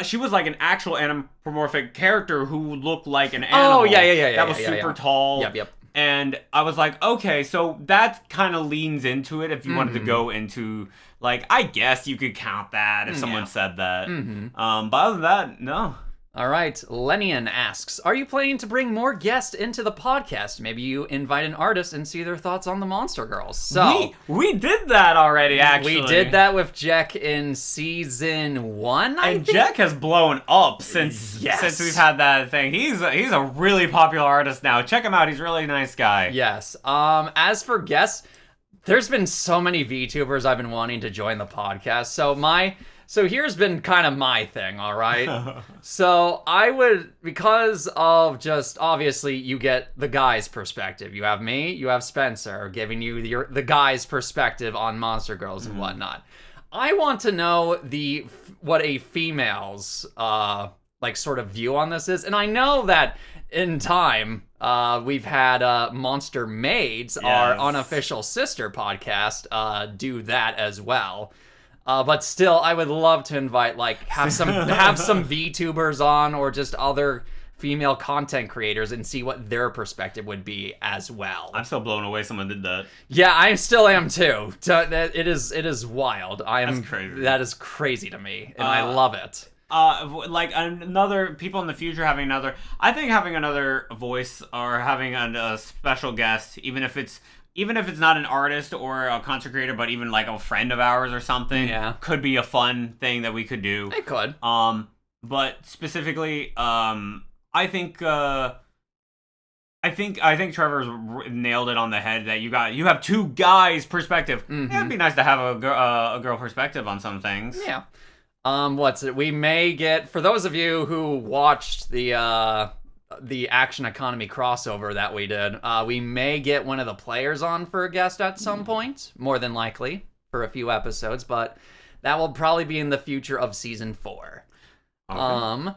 She was like an actual anthropomorphic character who looked like an animal. Oh yeah. That was super tall. Yep. And I was like, okay, so that kind of leans into it if you wanted to go into, like, I guess you could count that if someone said that. But other than that, no. All right, Lenian asks, are you planning to bring more guests into the podcast? Maybe you invite an artist and see their thoughts on the Monster Girls. So we did that already, actually. We did that with Jack in season 1, I think? Jack has blown up since we've had that thing. He's a really popular artist now. Check him out. He's a really nice guy. Yes. As for guests, there's been so many VTubers I've been wanting to join the podcast. So here's been kind of my thing, all right? So I would, because of just, obviously, you get the guy's perspective. You have me, you have Spencer, giving you the guy's perspective on Monster Girls and whatnot. I want to know what a female's, sort of view on this is. And I know that in time, we've had Monster Maids, our unofficial sister podcast, do that as well. But still, I would love to invite, have some VTubers on, or just other female content creators, and see what their perspective would be as well. I'm still blown away someone did that. Yeah, I still am too. It is wild. That's crazy. That is crazy to me, and I love it. People in the future having another voice, or having a special guest, even if it's not an artist or a content creator, but even like a friend of ours or something, could be a fun thing that we could do. It could. But specifically, I think Trevor's nailed it on the head that you have two guys' perspective. Mm-hmm. It'd be nice to have a girl perspective on some things. Yeah. We may get, for those of you who watched the Action Economy crossover that we did, we may get one of the players on for a guest at some point, more than likely, for a few episodes, but that will probably be in the future of season 4. Okay.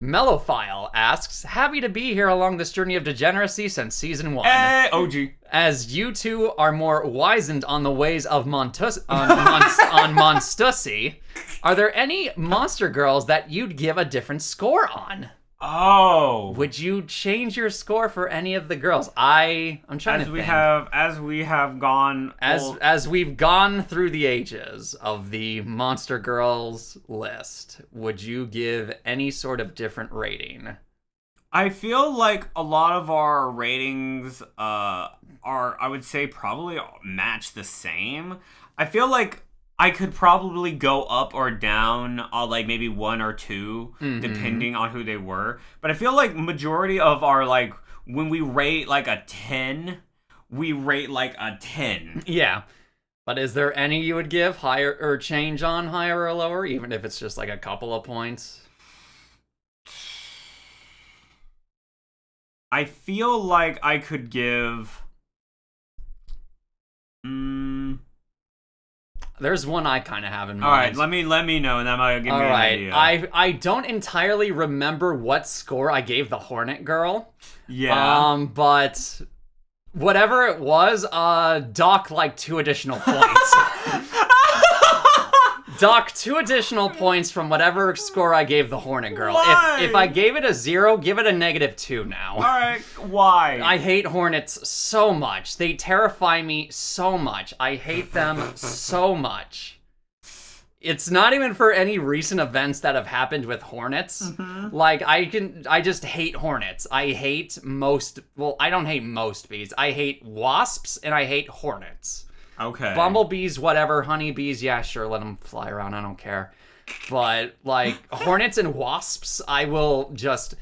Mellophile asks, happy to be here along this journey of degeneracy since season 1. Hey, OG. As you two are more wizened on the ways of Monstussy, are there any Monster Girls that you'd give a different score on? Oh, would you change your score for any of the girls? I'm trying to think. As we've gone through the ages of the Monster Girls list, would you give any sort of different rating? I feel like a lot of our ratings are, I would say, probably match the same. I feel like I could probably go up or down, like maybe 1 or 2, depending on who they were. But I feel like majority of our, like, when we rate like a 10, we rate like a 10. Yeah. But is there any you would give higher or change on higher or lower, even if it's just like a couple of points? I feel like I could give. There's one I kind of have in mind. All right, let me know, and that might give me an idea. I don't entirely remember what score I gave the Hornet Girl. Yeah. But whatever it was, Doc like 2 additional points. Doc 2 additional points from whatever score I gave the Hornet Girl. Why? If I gave it a 0, give it a -2 now. All right, why? I hate hornets so much. They terrify me so much. I hate them so much. It's not even for any recent events that have happened with hornets. Like, I just hate hornets. I hate most, well, I don't hate most bees. I hate wasps and I hate hornets. Okay. Bumblebees, whatever. Honeybees, yeah, sure, let them fly around. I don't care. But, like, hornets and wasps, I will just...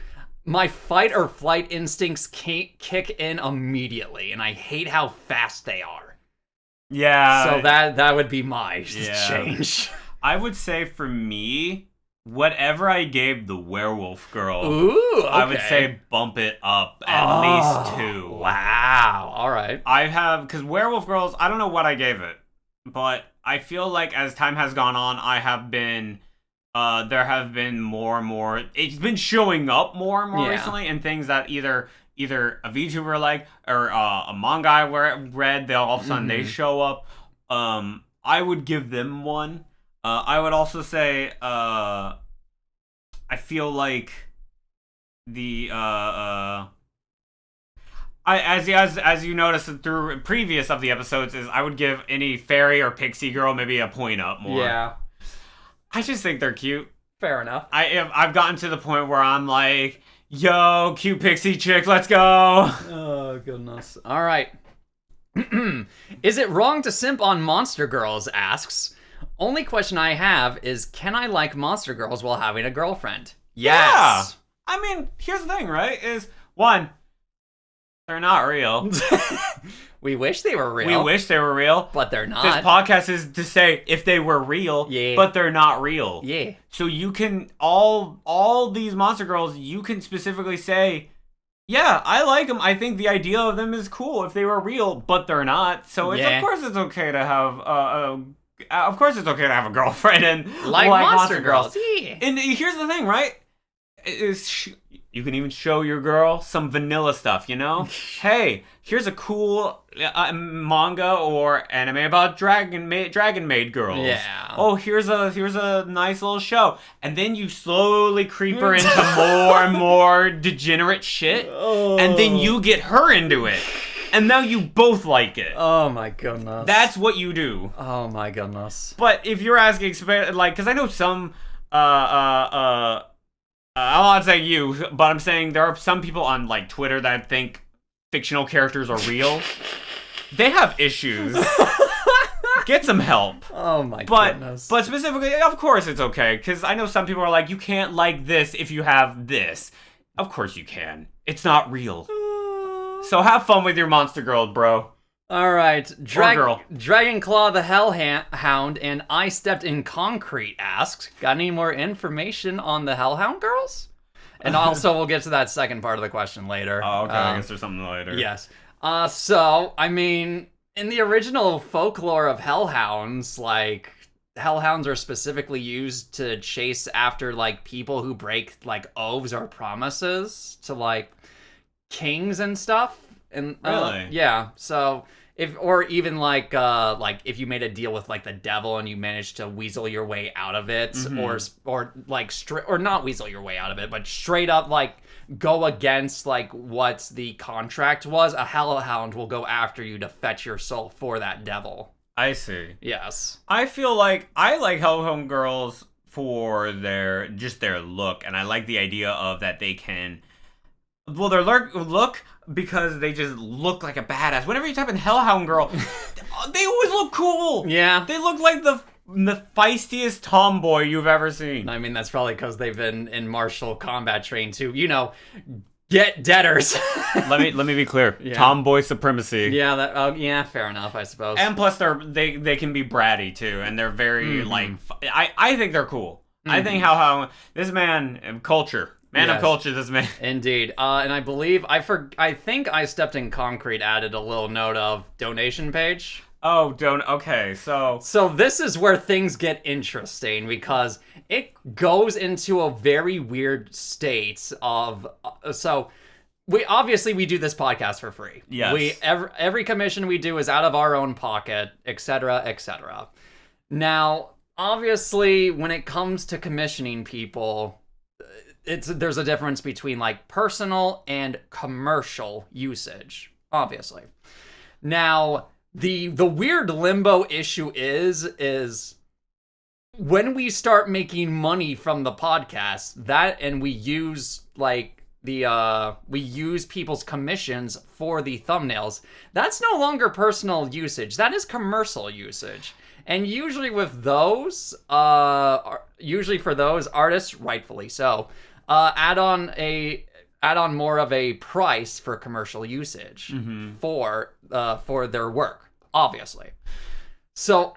My fight or flight instincts kick in immediately, and I hate how fast they are. Yeah. So that would be my change. I would say for me, whatever I gave the werewolf girl, Ooh, okay. I would say bump it up at least 2. Wow. All right. I have, because werewolf girls, I don't know what I gave it, but I feel like as time has gone on, I have been, there have been more and more, it's been showing up more and more recently in things that either a VTuber like, or a manga I read, they'll all of a sudden they show up. I would give them 1. I would also say, I feel like the as you noticed through previous of the episodes, is I would give any fairy or pixie girl maybe a point up more. Yeah. I just think they're cute. Fair enough. I've gotten to the point where I'm like, yo, cute pixie chick, let's go. Oh goodness. All right. Is it wrong to simp on monster girls? Asks. Only question I have is, can I like monster girls while having a girlfriend? Yes. Yeah. I mean, here's the thing, right? Is 1, they're not real. We wish they were real. We wish they were real. But they're not. This podcast is to say if they were real, but they're not real. Yeah. So you can, all these monster girls, you can specifically say, yeah, I like them. I think the idea of them is cool if they were real, but they're not. So it's, of course it's okay to have a girlfriend and like monster girls. Yeah. And here's the thing, right? You can even show your girl some vanilla stuff, you know? Hey, here's a cool manga or anime about dragon maid girls. Yeah. Oh, here's a nice little show. And then you slowly creep her into more and more degenerate shit. Oh. And then you get her into it. And now you both like it. Oh my goodness. That's what you do. Oh my goodness. But if you're asking, like, because I know some, I'm not saying you, but I'm saying there are some people on, like, Twitter that think fictional characters are real. They have issues. Get some help. Oh my goodness. But specifically, of course it's okay, because I know some people are like, you can't like this if you have this. Of course you can. It's not real. So have fun with your monster girl, bro. All right. Girl. Dragonclaw the Hellhound and I Stepped in Concrete asks, got any more information on the Hellhound girls? And also we'll get to that second part of the question later. Oh, okay. I guess there's something later. Yes. So, I mean, in the original folklore of hellhounds, like, hellhounds are specifically used to chase after, like, people who break, like, oaths or promises to, like, kings and stuff. And really? Yeah. So even like if you made a deal with like the devil and you managed to weasel your way out of it, or like or not weasel your way out of it, but straight up like go against like what the contract was, a hellhound will go after you to fetch your soul for that devil. I see. Yes. I feel like I like hellhound girls for their look, and I like the idea of that they can. Well, their look, because they just look like a badass. Whenever you type in Hellhound Girl, they always look cool. Yeah. They look like the feistiest tomboy you've ever seen. I mean, that's probably because they've been in martial combat trained too. You know, Get debtors. let me be clear. Yeah. Tomboy supremacy. Yeah, yeah, fair enough, I suppose. And plus, they can be bratty too, and they're very like. I think they're cool. I think how this man culture. Man of culture, this man. Indeed. And I believe, I think I Stepped in Concrete added a little note of donation page. Oh, okay, so... So this is where things get interesting, because it goes into a very weird state of... So, we do this podcast for free. Yes. Every commission we do is out of our own pocket, etc., etc. Now, obviously, when it comes to commissioning people... there's a difference between like personal and commercial usage, obviously. Now, the weird limbo issue is when we start making money from the podcast, and we use like we use people's commissions for the thumbnails, that's no longer personal usage. That is commercial usage. And usually with those, usually for those artists, rightfully so, add on more of a price for commercial usage for their work, obviously. So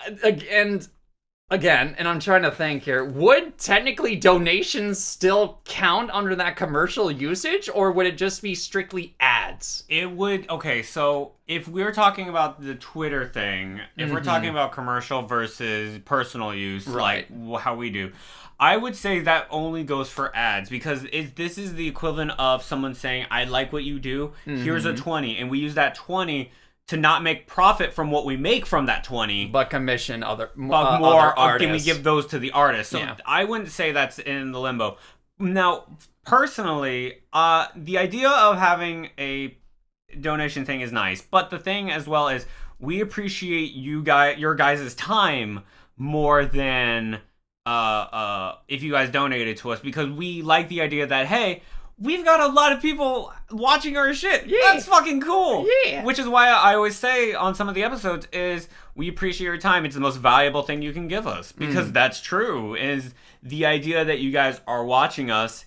again, and I'm trying to think here, would technically donations still count under that commercial usage, or would it just be strictly ads? It would. Okay, so if we're talking about the Twitter thing, if we're talking about commercial versus personal use, like how we do, I would say that only goes for ads, because this is the equivalent of someone saying, I like what you do, here's a 20, and we use that 20 to not make profit from what we make from that 20, but commission other artists. Can we give those to the artists? So yeah. I wouldn't say that's in the limbo. Now, personally, the idea of having a donation thing is nice, but the thing as well is we appreciate your guys' time more than if you guys donated to us, because we like the idea that, hey, we've got a lot of people watching our shit. Yeah. That's fucking cool. Yeah. Which is why I always say on some of the episodes is we appreciate your time. It's the most valuable thing you can give us. Because that's true. Is the idea that you guys are watching us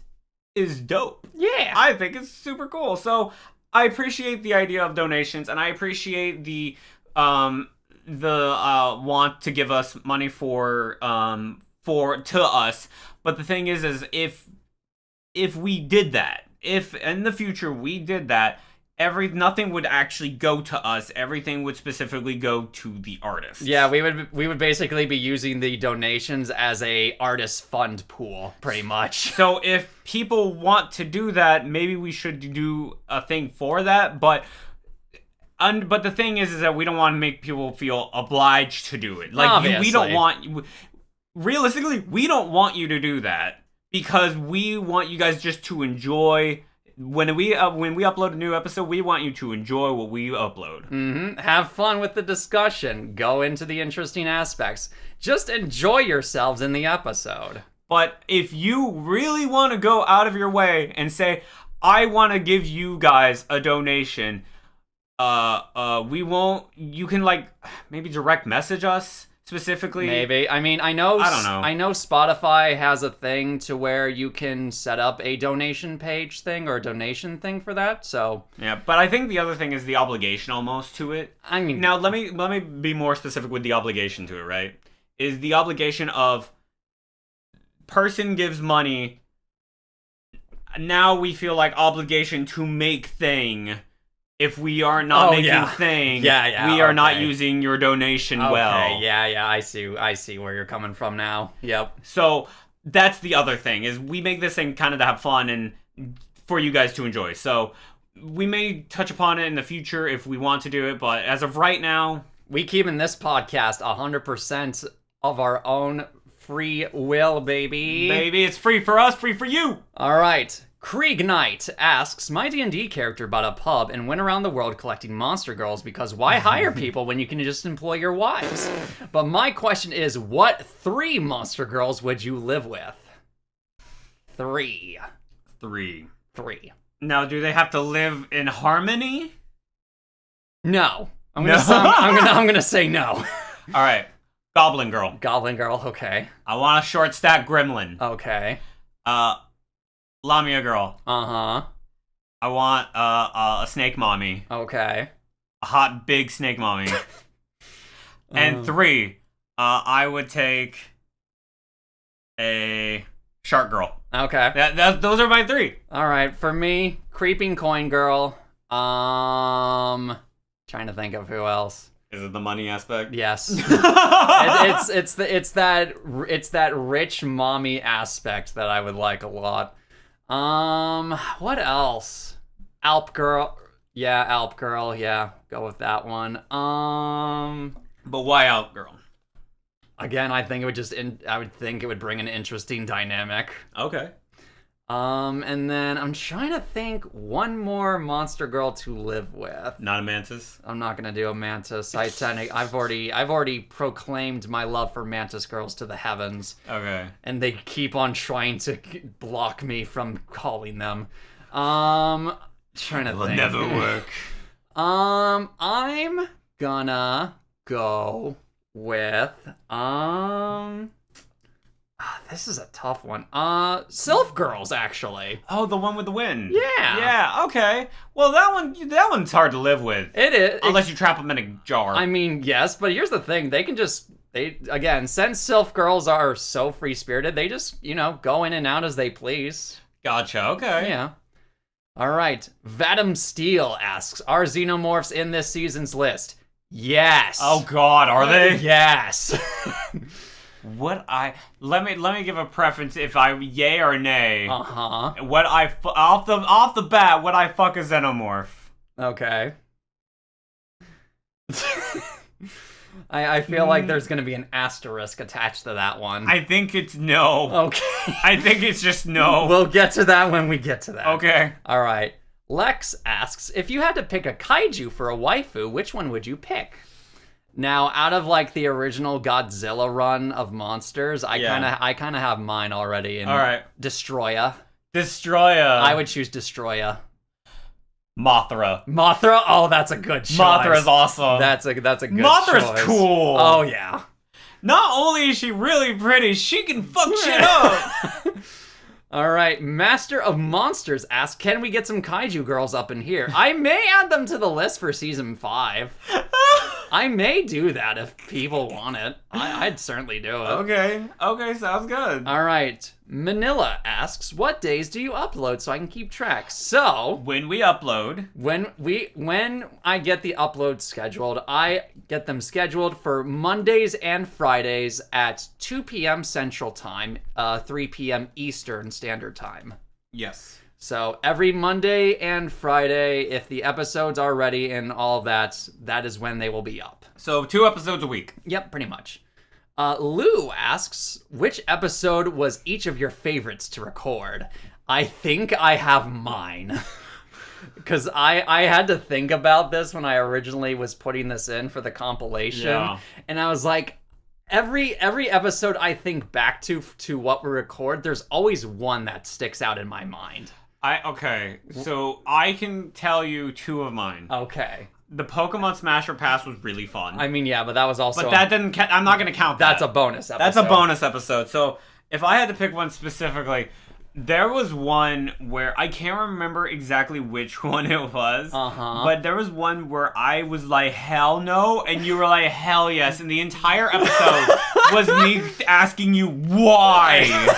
is dope. Yeah. I think it's super cool. So I appreciate the idea of donations, and I appreciate the want to give us money to us. But the thing is if we did that, if in the future we did that, nothing would actually go to us. Everything would specifically go to the artist. Yeah, we would basically be using the donations as a artist fund pool, pretty much. So if people want to do that, maybe we should do a thing for that. But the thing is that we don't want to make people feel obliged to do it. Like we don't want. Realistically, we don't want you to do that. Because we want you guys just to enjoy when we upload a new episode. We want you to enjoy what we upload. Have fun with the discussion. Go into the interesting aspects. Just enjoy yourselves in the episode. But if you really want to go out of your way and say, I want to give you guys a donation, we won't. You can like maybe direct message us. Specifically, maybe. I mean, I don't know. I know Spotify has a thing to where you can set up a donation page thing or a donation thing for that. So yeah, but I think the other thing is the obligation almost to it. I mean, now let me be more specific with the obligation to it. Right, is the obligation of person gives money. Now we feel like obligation to make thing. If we are not making thing, we are not using your donation well. Yeah, I see where you're coming from now. Yep. So that's the other thing, is we make this thing kind of to have fun and for you guys to enjoy. So we may touch upon it in the future if we want to do it, but as of right now, we keep in this podcast 100% of our own free will, baby. Baby, it's free for us, free for you. All right. Krieg Knight asks, my D&D character bought a pub and went around the world collecting monster girls because why hire people when you can just employ your wives? But my question is, what 3 monster girls would you live with? 3. Now, do they have to live in harmony? No. I'm gonna say no. All right. Goblin girl. Okay. I want a short stack gremlin. Okay. Lamia girl. Uh-huh. I want a snake mommy. Okay. A hot, big snake mommy. And 3, I would take a shark girl. Okay. Those are my 3. All right. For me, creeping coin girl. Trying to think of who else. Is it the money aspect? Yes. it's that rich mommy aspect that I would like a lot. What else? Alp girl. Yeah, Alp girl. Yeah, go with that one. But why out girl? Again, I think I would think it would bring an interesting dynamic. Okay. And then I'm trying to think one more monster girl to live with. Not a mantis. I'm not gonna do a mantis. I've already proclaimed my love for mantis girls to the heavens. Okay. And they keep on trying to block me from calling them. Trying to It'll think. never work. I'm gonna go with this is a tough one. Sylph Girls, actually. Oh, the one with the wind. Yeah. Yeah. Okay. Well, that one's hard to live with. It is. Unless you trap them in a jar. I mean, yes, but here's the thing: since Sylph Girls are so free spirited, they just go in and out as they please. Gotcha. Okay. Yeah. All right. Vadim Steele asks, are xenomorphs in this season's list? Yes. Oh God, are they? Yes. Let me give a preference if I yay or nay. Uh-huh. Off the bat, would I fuck a xenomorph? Okay. I feel like there's gonna be an asterisk attached to that one. I think it's no. Okay. I think it's just no. We'll get to that when we get to that. Okay. All right. Lex asks, if you had to pick a kaiju for a waifu, which one would you pick? Now, out of like the original Godzilla run of monsters, I kind of have mine already. All right. Destroya. I would choose Destroya. Mothra. Mothra? Oh, that's a good choice. Mothra's awesome. That's a good Mothra's choice. cool. Oh yeah. Not only is she really pretty, she can fuck shit up. All right, Master of Monsters asks, can we get some kaiju girls up in here? I may add them to the list for season 5. I may do that if people want it. I'd certainly do it. Okay, sounds good. All right, Manila asks, what days do you upload so I can keep track? So, when we upload, when I get the upload scheduled, I get them scheduled for Mondays and Fridays at 2 p.m. Central Time, 3 p.m. Eastern Standard Time. Yes. So every Monday and Friday, if the episodes are ready and all that is when they will be up. So 2 episodes a week. Yep, pretty much. Lou asks, which episode was each of your favorites to record? I think I have mine. Because I had to think about this when I originally was putting this in for the compilation. Yeah. And I was like, every episode I think back to what we record, there's always one that sticks out in my mind. So I can tell you 2 of mine. Okay. The Pokemon Smasher Pass was really fun. I mean, yeah, but that was also... But that didn't... I'm not going to count that. That's a bonus episode. That's a bonus episode. So if I had to pick one specifically, there was one where... I can't remember exactly which one it was. Uh-huh. But there was one where I was like, hell no, and you were like, hell yes. And the entire episode was me asking you why.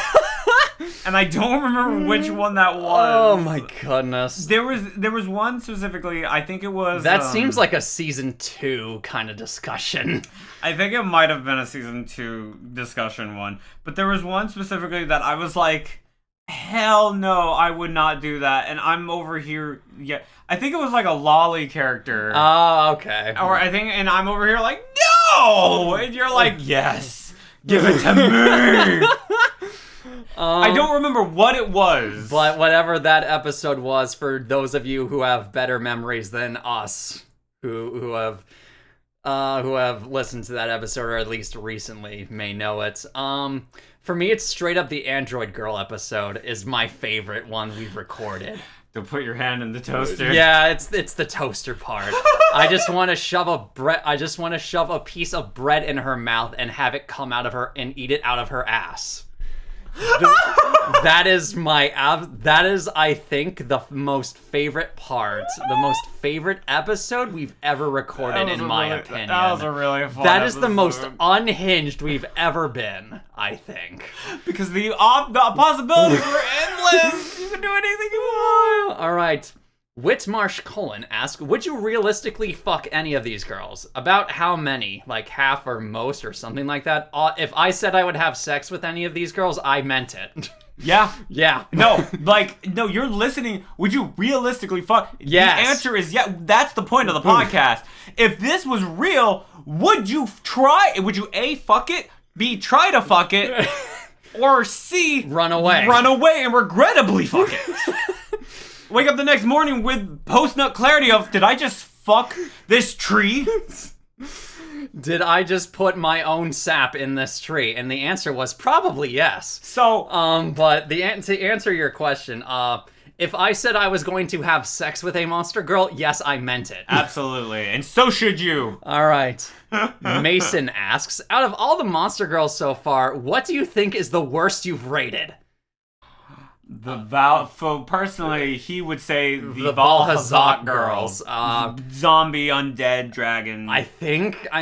And I don't remember which one that was. Oh my goodness. There was one specifically, I think it was... That seems like a season 2 kind of discussion. I think it might have been a season 2 discussion one. But there was one specifically that I was like, hell no, I would not do that. And I'm over here, yeah. I think it was like a lolly character. Oh, okay. And I'm over here like, no! And you're like, yes, give it to me! I don't remember what it was. But whatever that episode was, for those of you who have better memories than us, who have listened to that episode, or at least recently may know it. For me, it's straight up the Android Girl episode is my favorite one we've recorded. To put your hand in the toaster. Yeah, it's the toaster part. I just want to shove a piece of bread in her mouth and have it come out of her and eat it out of her ass. That is that is, I think, the most favorite part, the most favorite episode we've ever recorded, in my opinion. That was a really fun That is the episode. most unhinged we've ever been, I think. Because the possibilities were endless. You can do anything you want. All right. Whitmarsh Cullen asks, would you realistically fuck any of these girls? About how many? Like half or most or something like that? If I said I would have sex with any of these girls, I meant it. Yeah. Yeah. No, no, you're listening. Would you realistically fuck? Yes. The answer is yeah. That's the point of the podcast. If this was real, would you try? Would you A, fuck it, B, try to fuck it, or C, Run away. Run away and regrettably fuck it? Wake up the next morning with post-nut clarity of, did I just fuck this tree? Did I just put my own sap in this tree? And the answer was probably yes. So, But to answer your question, if I said I was going to have sex with a monster girl, yes, I meant it. absolutely. And so should you. All right. Mason asks, out of all the monster girls so far, what do you think is the worst you've rated? Personally, he would say the Valhazak girls. Zombie, undead, dragon. I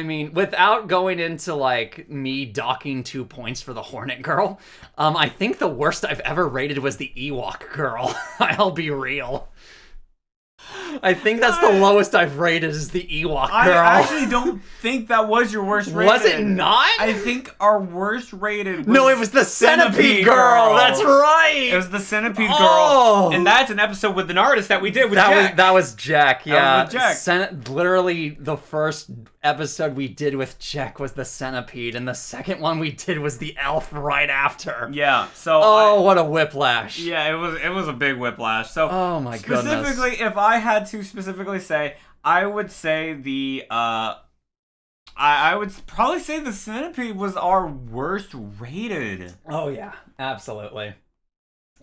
mean, without going into, like, me docking 2 points for the Hornet girl, I think the worst I've ever rated was the Ewok girl. I'll be real. I think that's the lowest I've rated is the Ewok girl. I actually don't think that was your worst rated. Was it not? I think our worst rated was No, it was the Centipede girl. That's right. It was the Centipede Oh. girl. And that's an episode with an artist that we did with Jack. That was Jack, yeah. That was with Jack. Literally, the first episode we did with Jack was the Centipede, and the second one we did was the Elf right after. Yeah, so... Oh, what a whiplash. Yeah, it was a big whiplash. So, oh my goodness. Specifically, if I had to specifically say, I would say the, I would probably say the Centipede was our worst rated. Oh yeah, absolutely.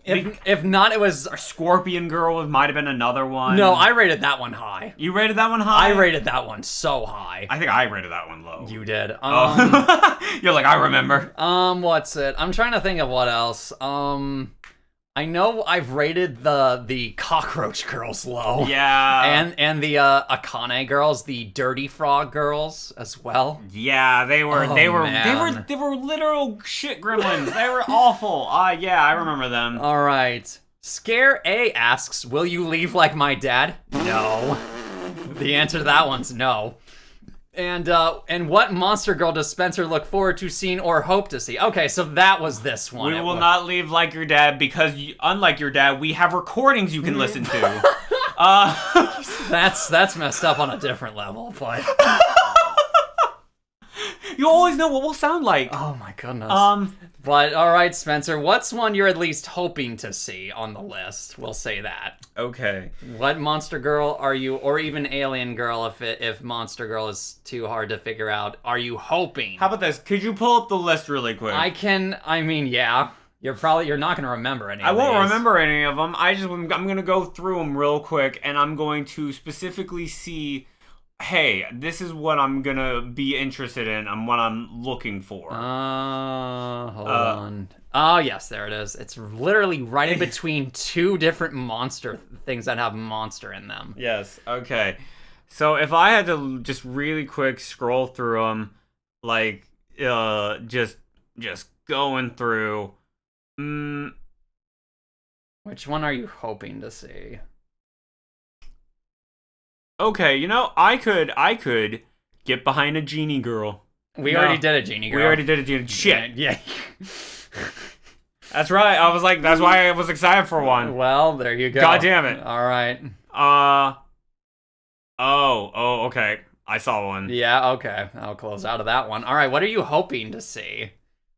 If not, it was... Our Scorpion Girl might have been another one. No, I rated that one high. You rated that one high? I rated that one so high. I think I rated that one low. You did. You're like, I remember. What's it? I'm trying to think of what else. I know I've rated the Cockroach Girls low. Yeah. And the Akane girls, the Dirty Frog girls as well. Yeah, they were literal shit gremlins. They were awful. Yeah, I remember them. All right. Scare A asks, "Will you leave like my dad?" No. The answer to that one's no. And what monster girl does Spencer look forward to seeing or hope to see? Okay, so that was this one. We will not leave like your dad because, unlike your dad, we have recordings you can listen to. That's messed up on a different level, but... You always know what we'll sound like. Oh my goodness. But all right, Spencer, what's one you're at least hoping to see on the list? We'll say that. Okay. What monster girl are you, or even alien girl, if monster girl is too hard to figure out, are you hoping? How about this? Could you pull up the list really quick? I mean, yeah. You're not going to remember any of I won't these. remember any of them. I'm going to go through them real quick, and I'm going to specifically see, hey, this is what I'm going to be interested in and what I'm looking for. Hold on. Oh, yes, there it is. It's literally right in between two different monster things that have monster in them. Yes, okay. So if I had to just really quick scroll through them, like, just going through... Which one are you hoping to see? Okay, I could get behind a genie girl. We already did a genie girl. We already did a genie. Shit. Yeah. That's right. I was like, that's why I was excited for one. Well, there you go. God damn it. All right. Oh, okay. I saw one. Yeah, okay. I'll close out of that one. All right, what are you hoping to see?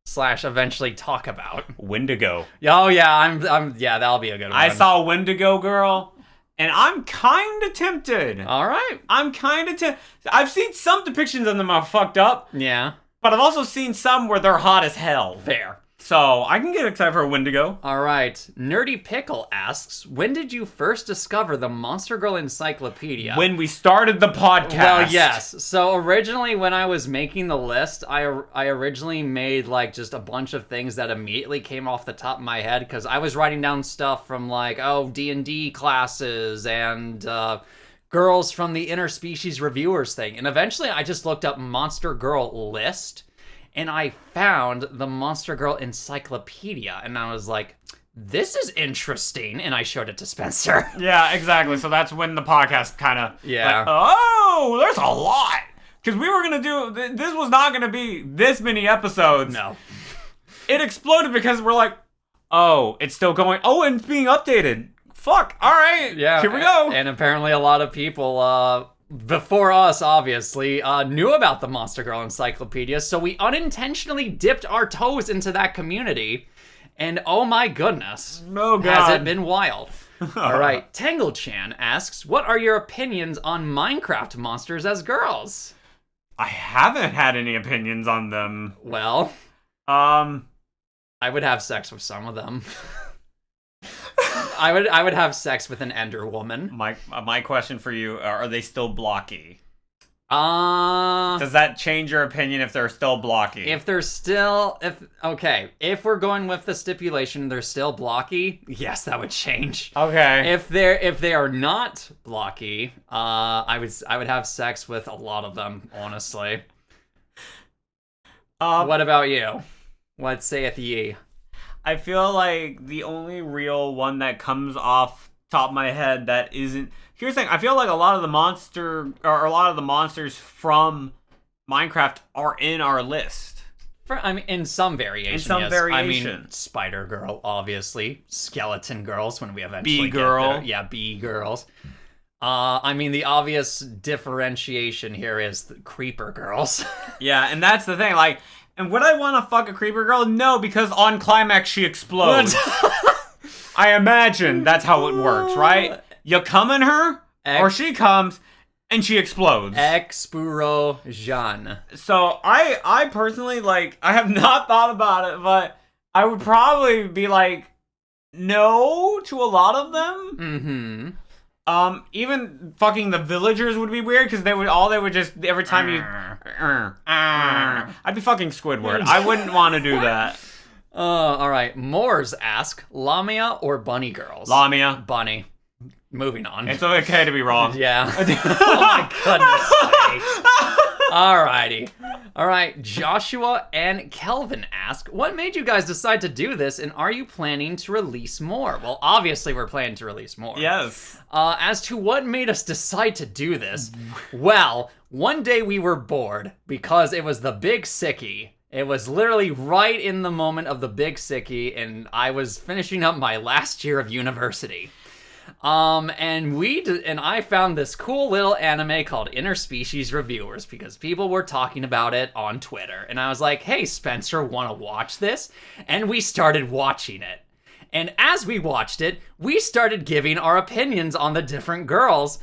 / eventually talk about? Wendigo. Oh, yeah, yeah, that'll be a good one. I saw Wendigo girl, and I'm kind of tempted. All right. I'm kind of tempted. I've seen some depictions of them are fucked up. Yeah. But I've also seen some where they're hot as hell. Fair. So I can get excited for a Wendigo. All right. Nerdy Pickle asks, when did you first discover the Monster Girl Encyclopedia? When we started the podcast. Well, yes. So originally when I was making the list, I originally made like just a bunch of things that immediately came off the top of my head because I was writing down stuff from like, D&D classes and girls from the Interspecies Reviewers thing. And eventually I just looked up Monster Girl list. And I found the Monster Girl Encyclopedia, and I was like, this is interesting, and I showed it to Spencer. Yeah, exactly. So that's when the podcast kind of, Yeah. there's a lot. Because we were going to do, this was not going to be this many episodes. No. It exploded because we're like, oh, it's still going. Oh, and it's being updated. Fuck. All right. Yeah. Here we go. And apparently a lot of people, before us, obviously, knew about the Monster Girl Encyclopedia, so we unintentionally dipped our toes into that community, and oh my goodness, Oh, God. has it been wild. All right, Tangle-chan asks, what are your opinions on Minecraft monsters as girls? I haven't had any opinions on them. Well, I I would have sex with some of them. I would have sex with an Ender woman. My question for you, are they still blocky? Uh, Does that change your opinion if they're still blocky? if we're going with the stipulation they're still blocky, yes, that would change. Okay. If they are not blocky, I would have sex with a lot of them, honestly. What about you? What saith ye? I feel like the only real one that comes off top of my head that isn't. Here's the thing. I feel like a lot of the monsters from Minecraft are in our list. In some variation. In some yes. variation. I mean, Spider Girl, obviously. Skeleton Girls when we eventually Bee Girl. get there. Yeah, Bee Girls. I mean, the obvious differentiation here is the Creeper Girls. Yeah, and that's the thing. Like, and would I want to fuck a Creeper Girl? No, because on climax she explodes. I imagine that's how it works, right? You come in her, or she comes, and she explodes. Explosion. So I personally, like, I have not thought about it, but I would probably be like, no to a lot of them. Mm-hmm. Even fucking the villagers would be weird because they would just every time you, I'd be fucking Squidward. I wouldn't want to do that. All right. Moors ask, Lamia or Bunny Girls? Lamia. Bunny. Moving on. It's okay to be wrong. Yeah. Oh my goodness. Alrighty. All right. Joshua and Kelvin ask, what made you guys decide to do this, and are you planning to release more? Well, obviously we're planning to release more. Yes. As to what made us decide to do this, well, one day we were bored because it was the Big Sickie. It was literally right in the moment of the Big Sickie, and I was finishing up my last year of university. And I found this cool little anime called Interspecies Reviewers because people were talking about it on Twitter. And I was like, hey, Spencer, want to watch this? And we started watching it. And as we watched it, we started giving our opinions on the different girls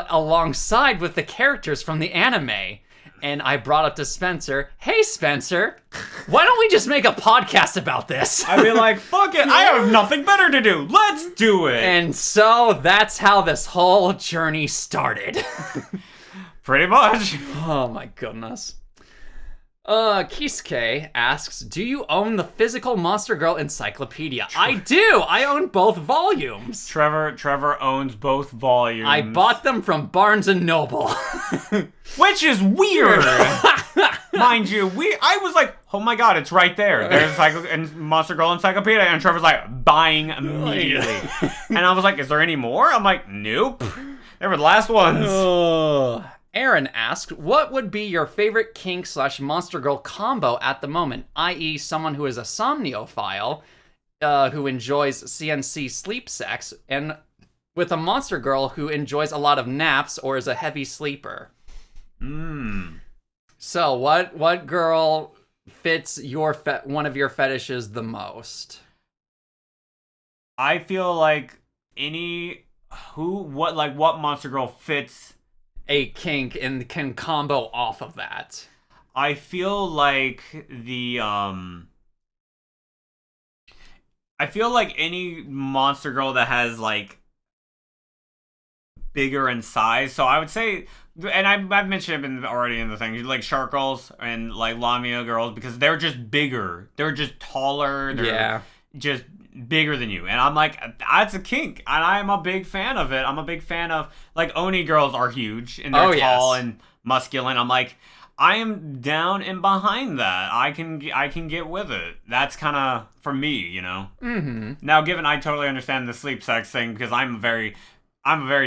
alongside with the characters from the anime. And I brought up to Spencer, hey, Spencer, why don't we just make a podcast about this? I'd be like, fuck it, I have nothing better to do. Let's do it. And so that's how this whole journey started. Pretty much. Oh my goodness. Kisuke asks, do you own the physical Monster Girl Encyclopedia? I do! I own both volumes. Trevor owns both volumes. I bought them from Barnes & Noble. Which is weird. Mind you, I was like, oh my god, it's right there. There's Monster Girl Encyclopedia, and Trevor's like, buying immediately. And I was like, is there any more? I'm like, nope. They were the last ones. Aaron asked, what would be your favorite kink/Monster Girl combo at the moment? I.e., someone who is a somniophile, who enjoys CNC sleep sex, and with a Monster Girl who enjoys a lot of naps or is a heavy sleeper. So, what girl fits your one of your fetishes the most? I feel like what Monster Girl fits a kink and can combo off of that. I feel like I feel like any monster girl that has like bigger in size. So I would say, and I've mentioned it already in the thing, like shark girls and like Lamia girls, because they're just bigger. They're just taller. They're just bigger than you. And I'm like, that's a kink. And I'm a big fan of it. I'm a big fan of, like, Oni girls are huge and they're tall and muscular. I'm like, I am down and behind that. I can get with it. That's kind of for me, you know. Mm-hmm. Now, given I totally understand the sleep sex thing, because I'm a very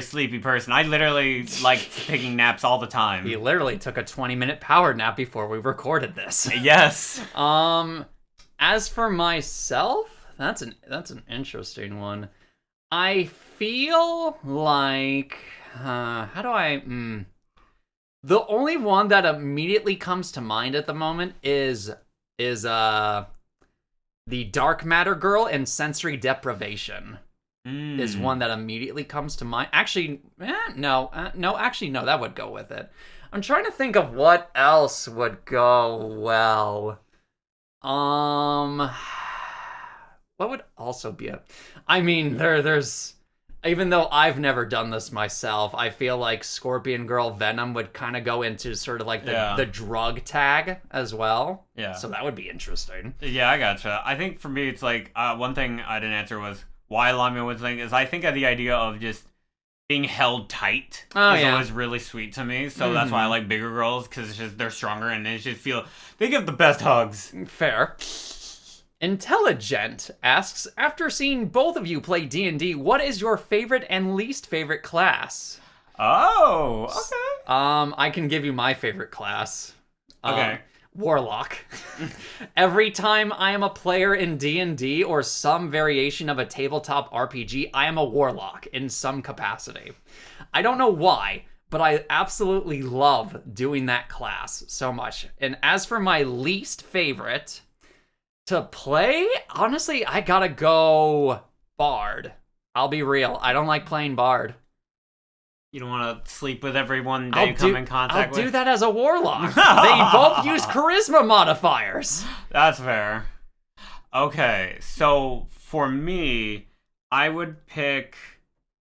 sleepy person. I literally like taking naps all the time. He literally took a 20-minute power nap before we recorded this. Yes. As for myself, that's an interesting one. I feel like how do I the only one that immediately comes to mind at the moment is the dark matter girl and sensory deprivation. Is one that immediately comes to mind. Actually, no, that would go with it. I'm trying to think of what else would go well. What would also be I mean, there's, even though I've never done this myself, I feel like Scorpion Girl Venom would kind of go into sort of like the drug tag as well. Yeah. So that would be interesting. Yeah, I gotcha. I think for me, it's like, one thing I didn't answer was why Lamia would think is I think of the idea of just being held tight is always really sweet to me. So that's why I like bigger girls, because it's just, they're stronger and they just feel, they give the best hugs. Fair. Intelligent asks, after seeing both of you play D&D, what is your favorite and least favorite class? Oh, okay. I can give you my favorite class. Okay. Warlock. Every time I am a player in D&D or some variation of a tabletop RPG, I am a warlock in some capacity. I don't know why, but I absolutely love doing that class so much. And as for my least favorite to play, honestly, I gotta go Bard. I'll be real. I don't like playing Bard. You don't want to sleep with everyone that you come in contact with? I'll do that as a warlock. They both use charisma modifiers. That's fair. Okay, so for me, I would pick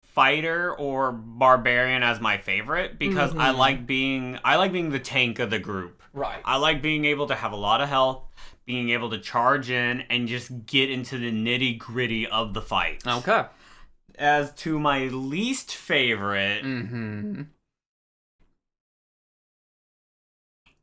fighter or barbarian as my favorite, because I like being the tank of the group. Right. I like being able to have a lot of health, being able to charge in and just get into the nitty-gritty of the fight. Okay. As to my least favorite,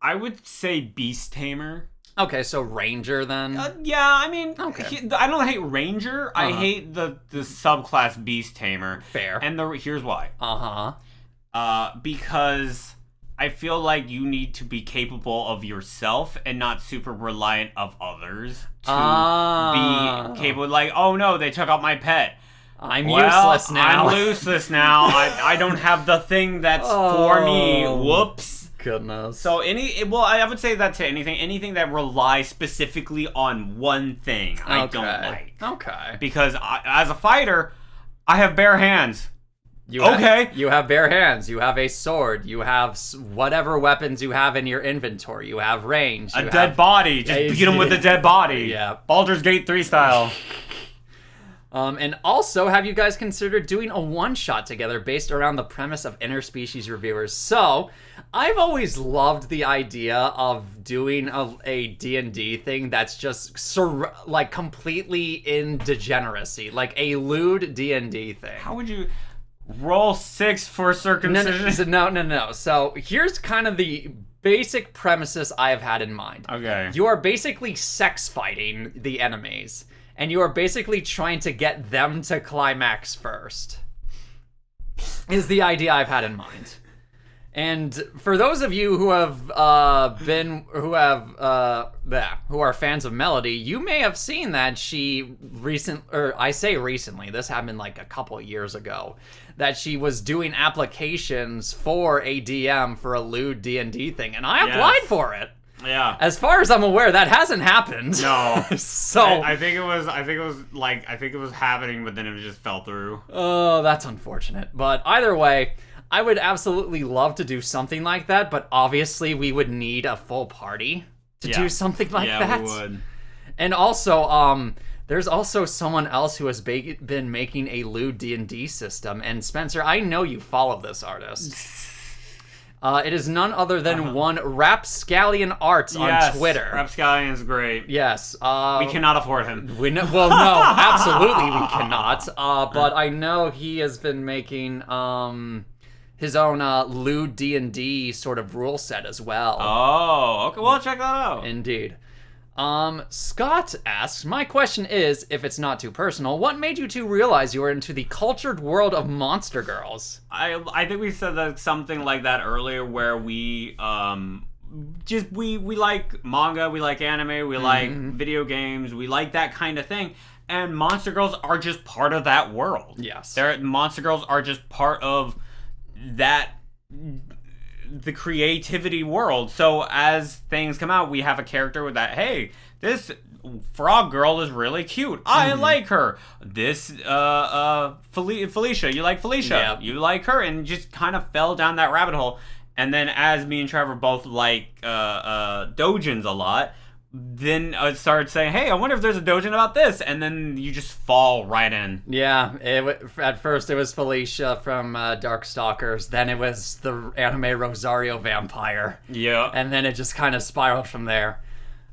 I would say Beast Tamer. Okay, so Ranger then? Yeah, I mean, I don't hate Ranger. I hate the subclass Beast Tamer. Fair. And here's why. Uh-huh. Because I feel like you need to be capable of yourself and not super reliant of others to be capable. Like, oh no, they took out my pet. I'm useless now. I'm useless now. I don't have the thing that's for me. Whoops. Goodness. So I would say that to anything that relies specifically on one thing, I don't like. Okay. Because as a fighter, I have bare hands. You have bare hands. You have a sword. You have whatever weapons you have in your inventory. You have range. A dead body. Just beat him with a dead body. Yeah. Baldur's Gate 3 style. And also, have you guys considered doing a one-shot together based around the premise of Interspecies Reviewers? So, I've always loved the idea of doing a D&D thing that's just like completely in degeneracy, like a lewd D&D thing. How would you roll 6 for circumcision? No. So, here's kind of the basic premises I've had in mind. Okay. You are basically sex fighting the enemies. And you are basically trying to get them to climax first, is the idea I've had in mind. And for those of you who have who are fans of Melody, you may have seen that I say recently, this happened like a couple of years ago, that she was doing applications for a DM for a lewd D&D thing, and I applied for it. Yeah. As far as I'm aware, that hasn't happened. No. So I think it was happening, but then it just fell through. Oh, that's unfortunate. But either way, I would absolutely love to do something like that, but obviously we would need a full party to do something like that. Yeah, we would. And also, There's also someone else who has been making a lewd D&D system, and Spencer, I know you follow this artist. It is none other than one Rapscallion Arts on Twitter. Rapscallion's great. Yes. We cannot afford him. Well, no, absolutely we cannot. But I know he has been making his own lewd D&D sort of rule set as well. Oh, okay. Well, check that out. Indeed. Scott asks, my question is, if it's not too personal, what made you two realize you were into the cultured world of Monster Girls? I think we said something like that earlier, where we we like manga, we like anime, we like video games, we like that kind of thing, and Monster Girls are just part of that world. Yes. Monster Girls are just part of that, the creativity world. So as things come out, we have a character with that, hey, this frog girl is really cute, I like her. This Felicia, you like Felicia, Yep. you like her, and just kind of fell down that rabbit hole. And then as me and Trevor both like doujins a lot, then I started saying, hey, I wonder if there's a doujin about this, and then you just fall right in. Yeah, at first it was Felicia from Darkstalkers, then it was the anime Rosario Vampire. Yeah. And then it just kind of spiraled from there.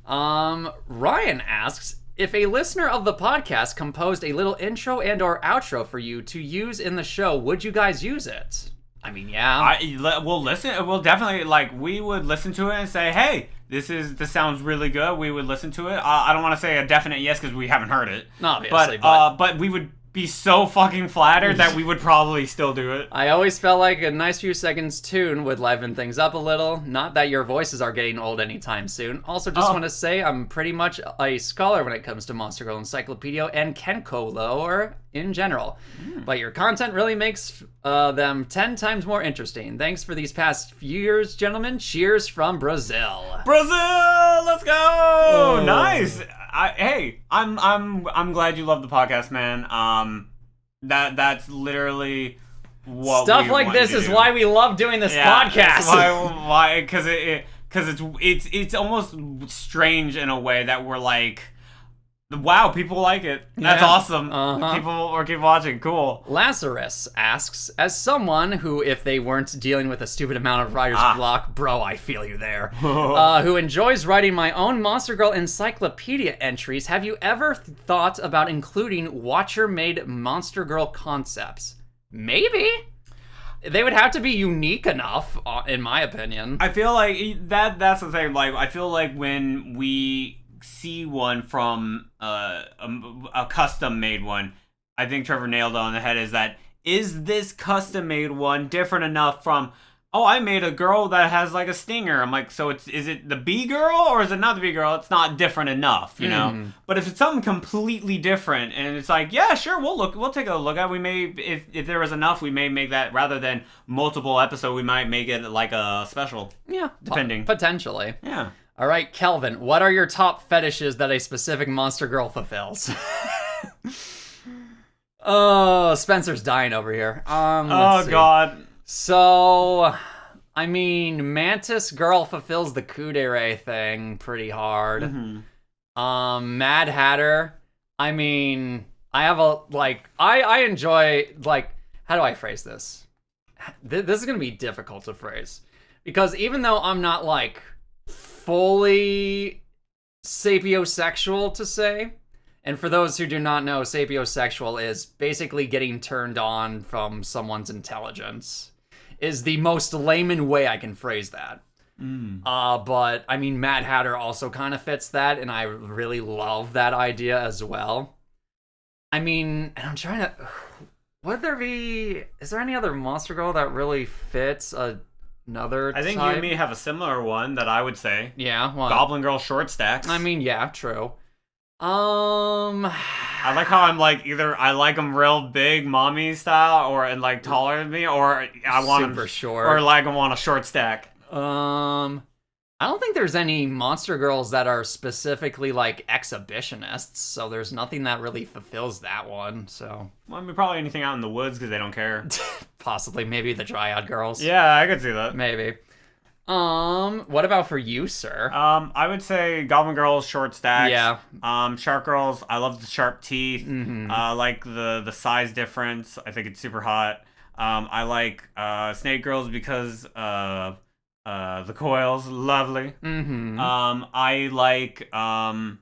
Ryan asks, if a listener of the podcast composed a little intro and or outro for you to use in the show, would you guys use it? I mean, yeah. We'll listen. We'll definitely, we would listen to it and say, hey, this sounds really good. We would listen to it. I don't want to say a definite yes because we haven't heard it. Obviously, but we would be so fucking flattered that we would probably still do it. I always felt like a nice few seconds tune would liven things up a little. Not that your voices are getting old anytime soon. Also, just want to say I'm pretty much a scholar when it comes to Monster Girl Encyclopedia and Kenko lore in general. But your content really makes them 10 times more interesting. Thanks for these past few years, gentlemen. Cheers from Brazil. Brazil, let's go! Oh. Nice. I'm glad you love the podcast, man. That's literally what Stuff we like want this to is do. why we love doing this podcast. That's why because it's almost strange in a way that we're like, wow, people like it. That's Yeah. awesome. Uh-huh. People will keep watching. Cool. Lazarus asks, as someone who, if they weren't dealing with a stupid amount of writer's block, bro, I feel you there, who enjoys writing my own Monster Girl Encyclopedia entries, have you ever thought about including Watcher-made Monster Girl concepts? Maybe. They would have to be unique enough, in my opinion. I feel like that's the thing. Like, I feel like when we see one from a custom made one, I think Trevor nailed it on the head, is this custom made one different enough from, oh, I made a girl that has like a stinger. I'm like, so is it the B girl or is it not the B girl? It's not different enough, you know? But if it's something completely different and it's like, yeah, sure, we'll take a look at it. We may, if there was enough, we may make that, rather than multiple episodes, we might make it like a special. Yeah. Depending. Potentially. Yeah. All right, Kelvin, what are your top fetishes that a specific Monster Girl fulfills? Oh, Spencer's dying over here. Let's see. God. So, I mean, Mantis Girl fulfills the Kudere thing pretty hard. Mad Hatter, I mean, I have I enjoy, how do I phrase this? This is going to be difficult to phrase. Because even though I'm not, fully sapiosexual to say, and for those who do not know, sapiosexual is basically getting turned on from someone's intelligence, is the most layman way I can phrase that. But I mean, Mad Hatter also kind of fits that, and I really love that idea as well. I mean, and I'm trying to, is there any other Monster Girl that really fits another I think type? you and me have a similar one that I would say. Yeah, what? Goblin Girl short stacks. I mean, yeah, true. I like how I'm either I like them real big, mommy style, or taller than me, or I want super them short, or I want a short stack. I don't think there's any Monster Girls that are specifically exhibitionists, so there's nothing that really fulfills that one. So, well, I mean, probably anything out in the woods because they don't care. Possibly, maybe the Dryad Girls. Yeah, I could see that. Maybe. What about for you, sir? I would say Goblin Girls, Short Stacks. Yeah. Shark Girls, I love the sharp teeth. Mm-hmm. I like the size difference. I think it's super hot. I like Snake Girls because the coils, lovely. Mm-hmm. I like all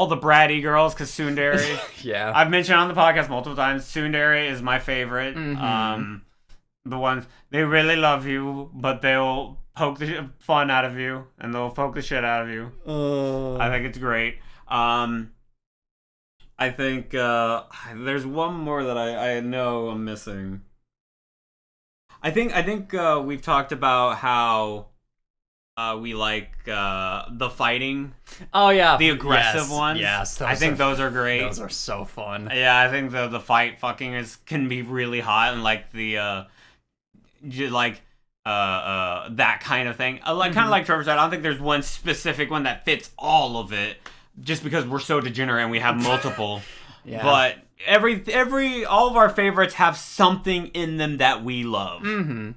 the bratty girls because Tsundere. Yeah. I've mentioned on the podcast multiple times. Tsundere is my favorite. Mhm. The ones they really love you, but they'll poke the fun out of you and they'll poke the shit out of you. I think it's great. I think there's one more that I know I'm missing. I think we've talked about how we like the fighting. Oh yeah, The aggressive ones. Yes, I think those are great. Those are so fun. Yeah, I think the fight fucking can be really hot and like the that kind of thing. Kind of like Trevor said, I don't think there's one specific one that fits all of it, just because we're so degenerate and we have multiple. Yeah. But all of our favorites have something in them that we love. Mm-hmm.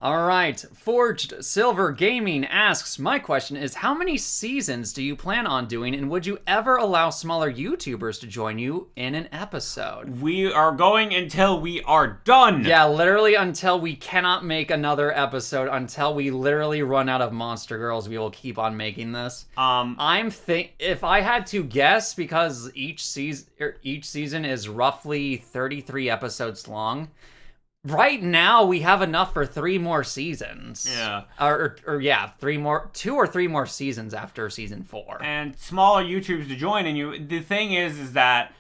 All right. Forged Silver Gaming asks, my question is, how many seasons do you plan on doing, and would you ever allow smaller YouTubers to join you in an episode? We are going until we are done. Yeah, literally until we cannot make another episode, until we literally run out of Monster Girls, we will keep on making this. If I had to guess, because each season is roughly 33 episodes long. Right now, we have enough for 3 more seasons. Yeah. Or 2 or 3 more seasons after season 4. And smaller YouTubers to join, and the thing is that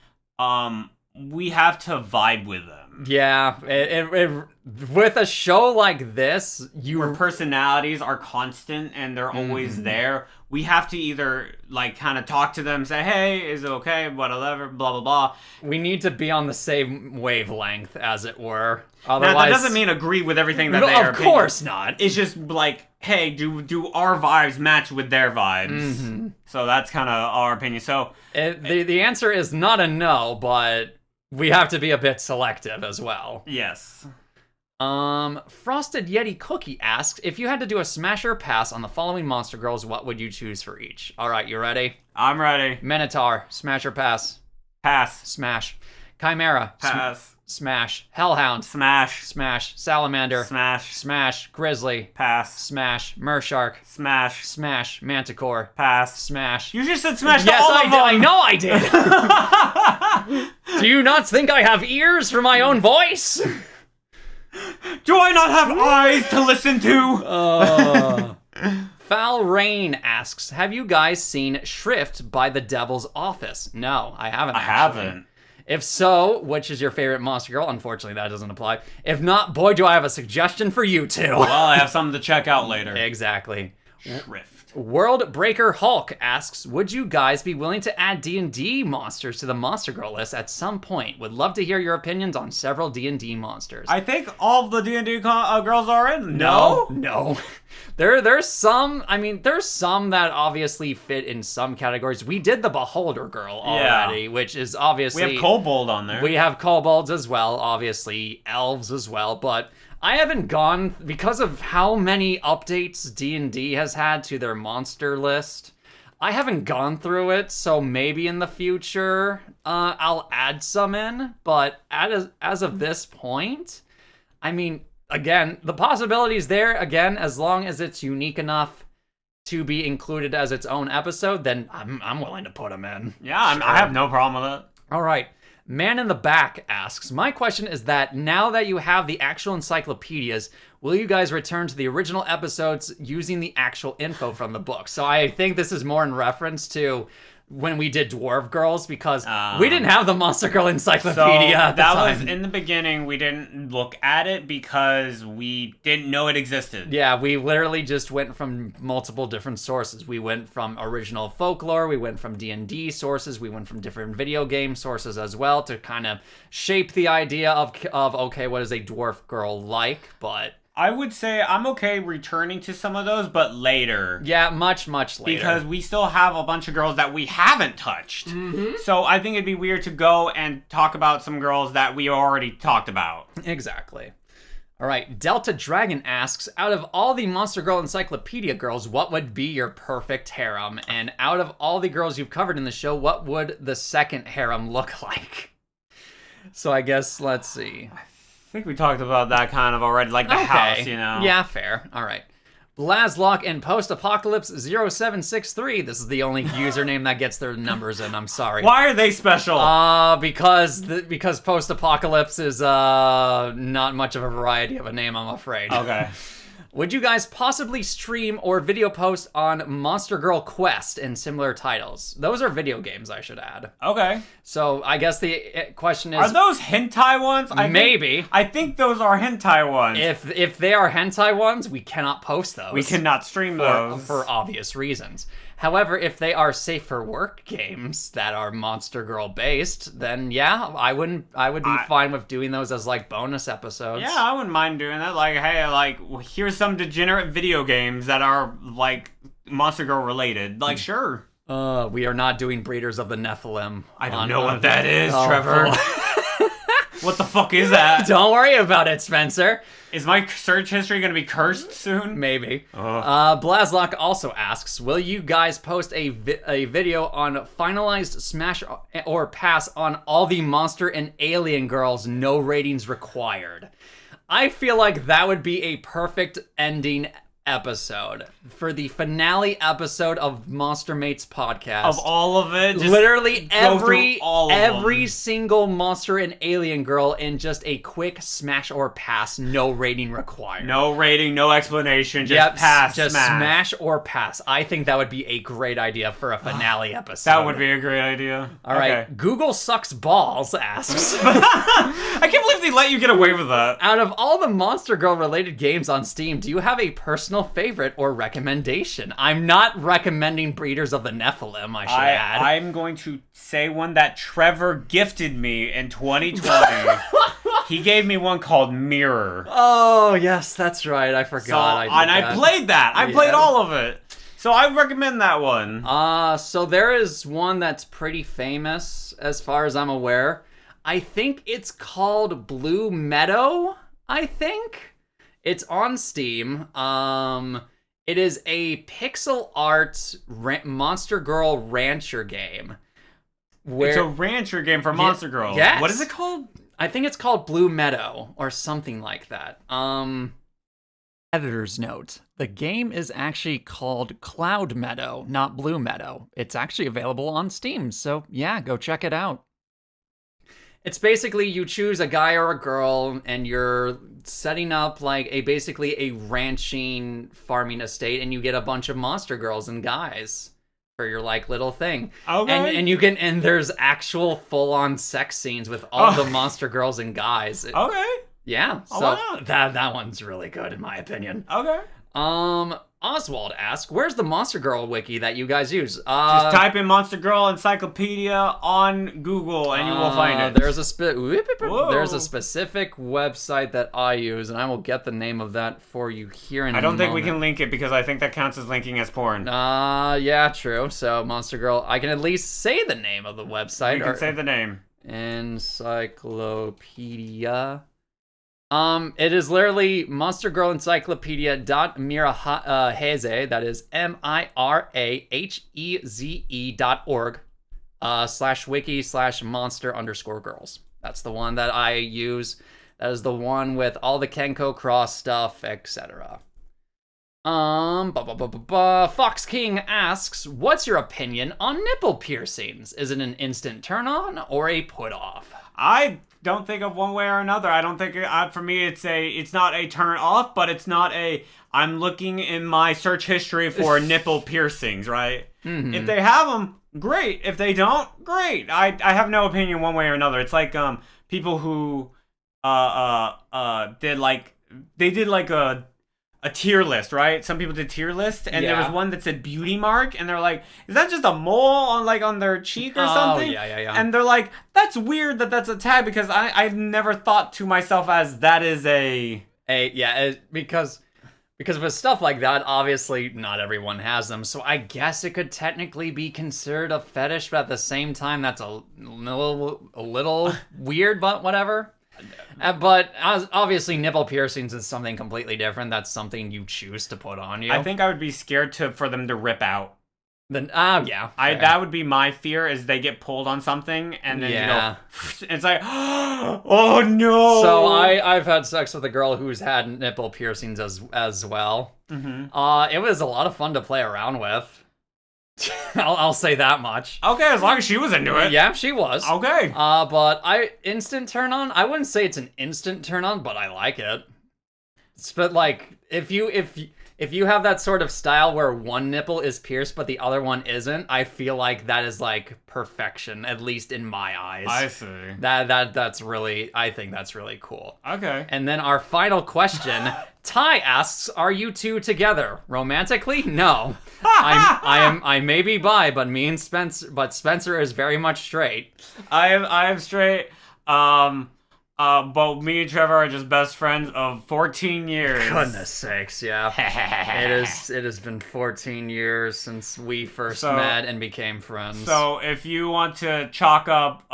we have to vibe with them. Yeah, with a show like this, where personalities are constant and they're always there. We have to either like kind of talk to them, say, "Hey, is it okay? Whatever, blah blah blah." We need to be on the same wavelength, as it were. Otherwise, now, that doesn't mean agree with everything that they are. Of course not. It's just like, hey, do our vibes match with their vibes? Mm-hmm. So that's kind of our opinion. So the answer is not a no, but we have to be a bit selective as well. Yes. Frosted Yeti Cookie asks, if you had to do a smash or pass on the following Monster Girls, what would you choose for each? All right, you ready? I'm ready. Minotaur, smash or pass? Pass. Smash. Chimera, pass. Smash. Hellhound, smash. Smash. Salamander, smash. Smash. Grizzly, pass. Smash. Mershark, smash. Smash. Manticore, pass. Smash. You just said smash. Yes, all of them. I know I did. Do you not think I have ears for my own voice? Do I not have eyes to listen to? Foul Rain asks, have you guys seen Shrift by the Devil's Office? No, I haven't. I haven't. If so, which is your favorite Monster Girl? Unfortunately, that doesn't apply. If not, boy, do I have a suggestion for you two. Well, I have something to check out later. Exactly. Shrift. World Breaker Hulk asks, would you guys be willing to add D&D monsters to the Monster Girl list at some point? Would love to hear your opinions on several D&D monsters. I think all of the D&D girls are in. No. There's some, there's some that obviously fit in some categories. We did the Beholder Girl already, which is obviously... We have Kobold on there. We have kobolds as well, obviously. Elves as well, but... I haven't gone, because of how many updates D&D has had to their monster list, I haven't gone through it, so maybe in the future I'll add some in, but as of this point, again, the possibility's there, again, as long as it's unique enough to be included as its own episode, then I'm willing to put them in. Yeah, sure. I have no problem with it. All right. Man in the Back asks, my question is that now that you have the actual encyclopedias, will you guys return to the original episodes using the actual info from the book? So I think this is more in reference to when we did Dwarf Girls, because we didn't have the Monster Girl encyclopedia at the time. That was in the beginning. We didn't look at it because we didn't know it existed. Yeah, we literally just went from multiple different sources. We went from original folklore, we went from D&D sources, we went from different video game sources as well to kind of shape the idea of okay, what is a dwarf girl like, but... I would say I'm okay returning to some of those, but later. Yeah, much later. Because we still have a bunch of girls that we haven't touched. Mm-hmm. So I think it'd be weird to go and talk about some girls that we already talked about. Exactly. All right, Delta Dragon asks, out of all the Monster Girl Encyclopedia girls, what would be your perfect harem? And out of all the girls you've covered in the show, what would the second harem look like? So I guess, let's see. I think we talked about that kind of already, like the house, you know? Yeah, fair. All right. Blazlock and Post-Apocalypse 0763. This is the only username that gets their numbers in. I'm sorry. Why are they special? Because Post-Apocalypse is not much of a variety of a name, I'm afraid. Okay. Would you guys possibly stream or video post on Monster Girl Quest and similar titles? Those are video games, I should add. Okay. So I guess the question is... Are those hentai ones? Maybe. I think those are hentai ones. If they are hentai ones, we cannot post those. We cannot stream those. For obvious reasons. However, if they are safe for work games that are Monster Girl based, then yeah, I would be fine with doing those as like bonus episodes. Yeah, I wouldn't mind doing that. Like, hey, like, here's some degenerate video games that are like Monster Girl related. Like, sure. We are not doing Breeders of the Nephilim. I don't know what that is, Trevor. What the fuck is that? Don't worry about it, Spencer. Is my search history going to be cursed soon? Maybe. Blazlock also asks, will you guys post a video on finalized smash or pass on all the Monster and Alien girls, no ratings required? I feel like that would be a perfect ending episode for the finale episode of Monster Mates podcast. Of all of it? Just literally all of every single Monster and Alien girl in just a quick smash or pass, no rating required. No rating, no explanation, just pass, just smash or pass. I think that would be a great idea for a finale episode. That would be a great idea. All right, Google Sucks Balls asks, I can't believe they let you get away with that. out of all the Monster Girl related games on Steam, do you have a personal favorite or recommendation? I'm not recommending Breeders of the Nephilim, I should add. I'm going to say one that Trevor gifted me in 2020. He gave me one called Mirror. Oh, yes, that's right. I forgot. I played that. I played all of it. So I recommend that one. So there is one that's pretty famous as far as I'm aware. I think it's called Blue Meadow, I think. It's on Steam. It is a pixel art Monster Girl Rancher game. It's a rancher game for Monster Girl. Yes. What is it called? I think it's called Blue Meadow or something like that. Editor's note. The game is actually called Cloud Meadow, not Blue Meadow. It's actually available on Steam, so yeah, go check it out. It's basically you choose a guy or a girl and you're setting up like basically a ranching farming estate and you get a bunch of monster girls and guys for your like little thing. Okay. And you can and there's actual full-on sex scenes with all the monster girls and guys. Okay. Yeah. So that one's really good in my opinion. Okay. Oswald asks, where's the Monster Girl wiki that you guys use? Just type in Monster Girl Encyclopedia on Google and you will find it. There's a specific website that I use, and I will get the name of that for you here in a moment. I don't think we can link it because I think that counts as linking as porn. Yeah, true. So Monster Girl, I can at least say the name of the website. You can say the name. Encyclopedia. It is literally monstergirlencyclopedia.miraheze, that is miraheze.org, /wiki/monster_girls. That's the one that I use. That is the one with all the Kenko Cross stuff, etc. Fox King asks, what's your opinion on nipple piercings? Is it an instant turn on or a put off? I don't think of one way or another. I don't think for me it's not a turn off, but it's not a I'm looking in my search history for nipple piercings, right? Mm-hmm. If they have them, great. If they don't, great. I have no opinion one way or another. It's like people who did like a tier list, right? Some people did tier lists, and there was one that said beauty mark, and they're like, is that just a mole on their cheek or something? Yeah. And they're like, that's weird that that's a tag, because I've never thought to myself as that is because with stuff like that, obviously not everyone has them, so I guess it could technically be considered a fetish, but at the same time, that's a little weird, but whatever. But obviously, nipple piercings is something completely different. That's something you choose to put on you. I think I would be scared for them to rip out. Then, yeah. That would be my fear, is they get pulled on something and then Yeah. it's like, oh no. So I've had sex with a girl who's had nipple piercings as well. It was a lot of fun to play around with. I'll say that much. Okay, as long as she was into it. Yeah, she was. Okay. But instant turn on. I wouldn't say it's an instant turn on, but I like it. But like, if you have that sort of style where one nipple is pierced but the other one isn't, I feel like that is like perfection, at least in my eyes. I see. That's really, I think that's really cool. Okay. And then our final question, Ty asks, "Are you two together romantically?" No, I may be bi, but Spencer is very much straight. I am straight. But me and Trevor are just best friends of 14 years. Goodness sakes, yeah. It has been 14 years since we first met and became friends. So if you want to chalk up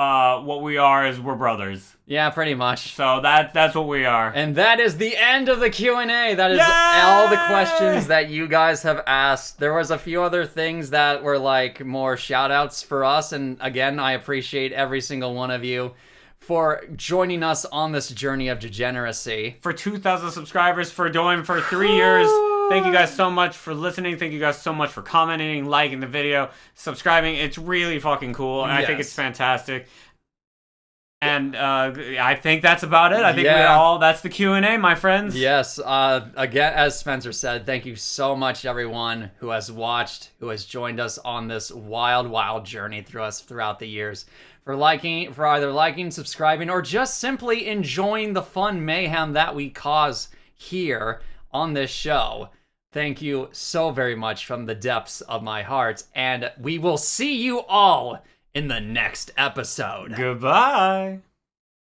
what we are, is we're brothers. Yeah, pretty much. So that's what we are. And that is the end of the Q&A. That is all the questions that you guys have asked. There was a few other things that were like more shout outs for us. And again, I appreciate every single one of you for joining us on this journey of degeneracy. For 2,000 subscribers, for 3 years. Thank you guys so much for listening. Thank you guys so much for commenting, liking the video, subscribing. It's really fucking cool. And I think it's fantastic. And I think that's about it. I think that's the Q&A, my friends. Yes. Again, as Spencer said, thank you so much, everyone who has watched, who has joined us on this wild, wild journey throughout the years. For either liking, subscribing, or just simply enjoying the fun mayhem that we cause here on this show. Thank you so very much from the depths of my heart, and we will see you all in the next episode. Goodbye.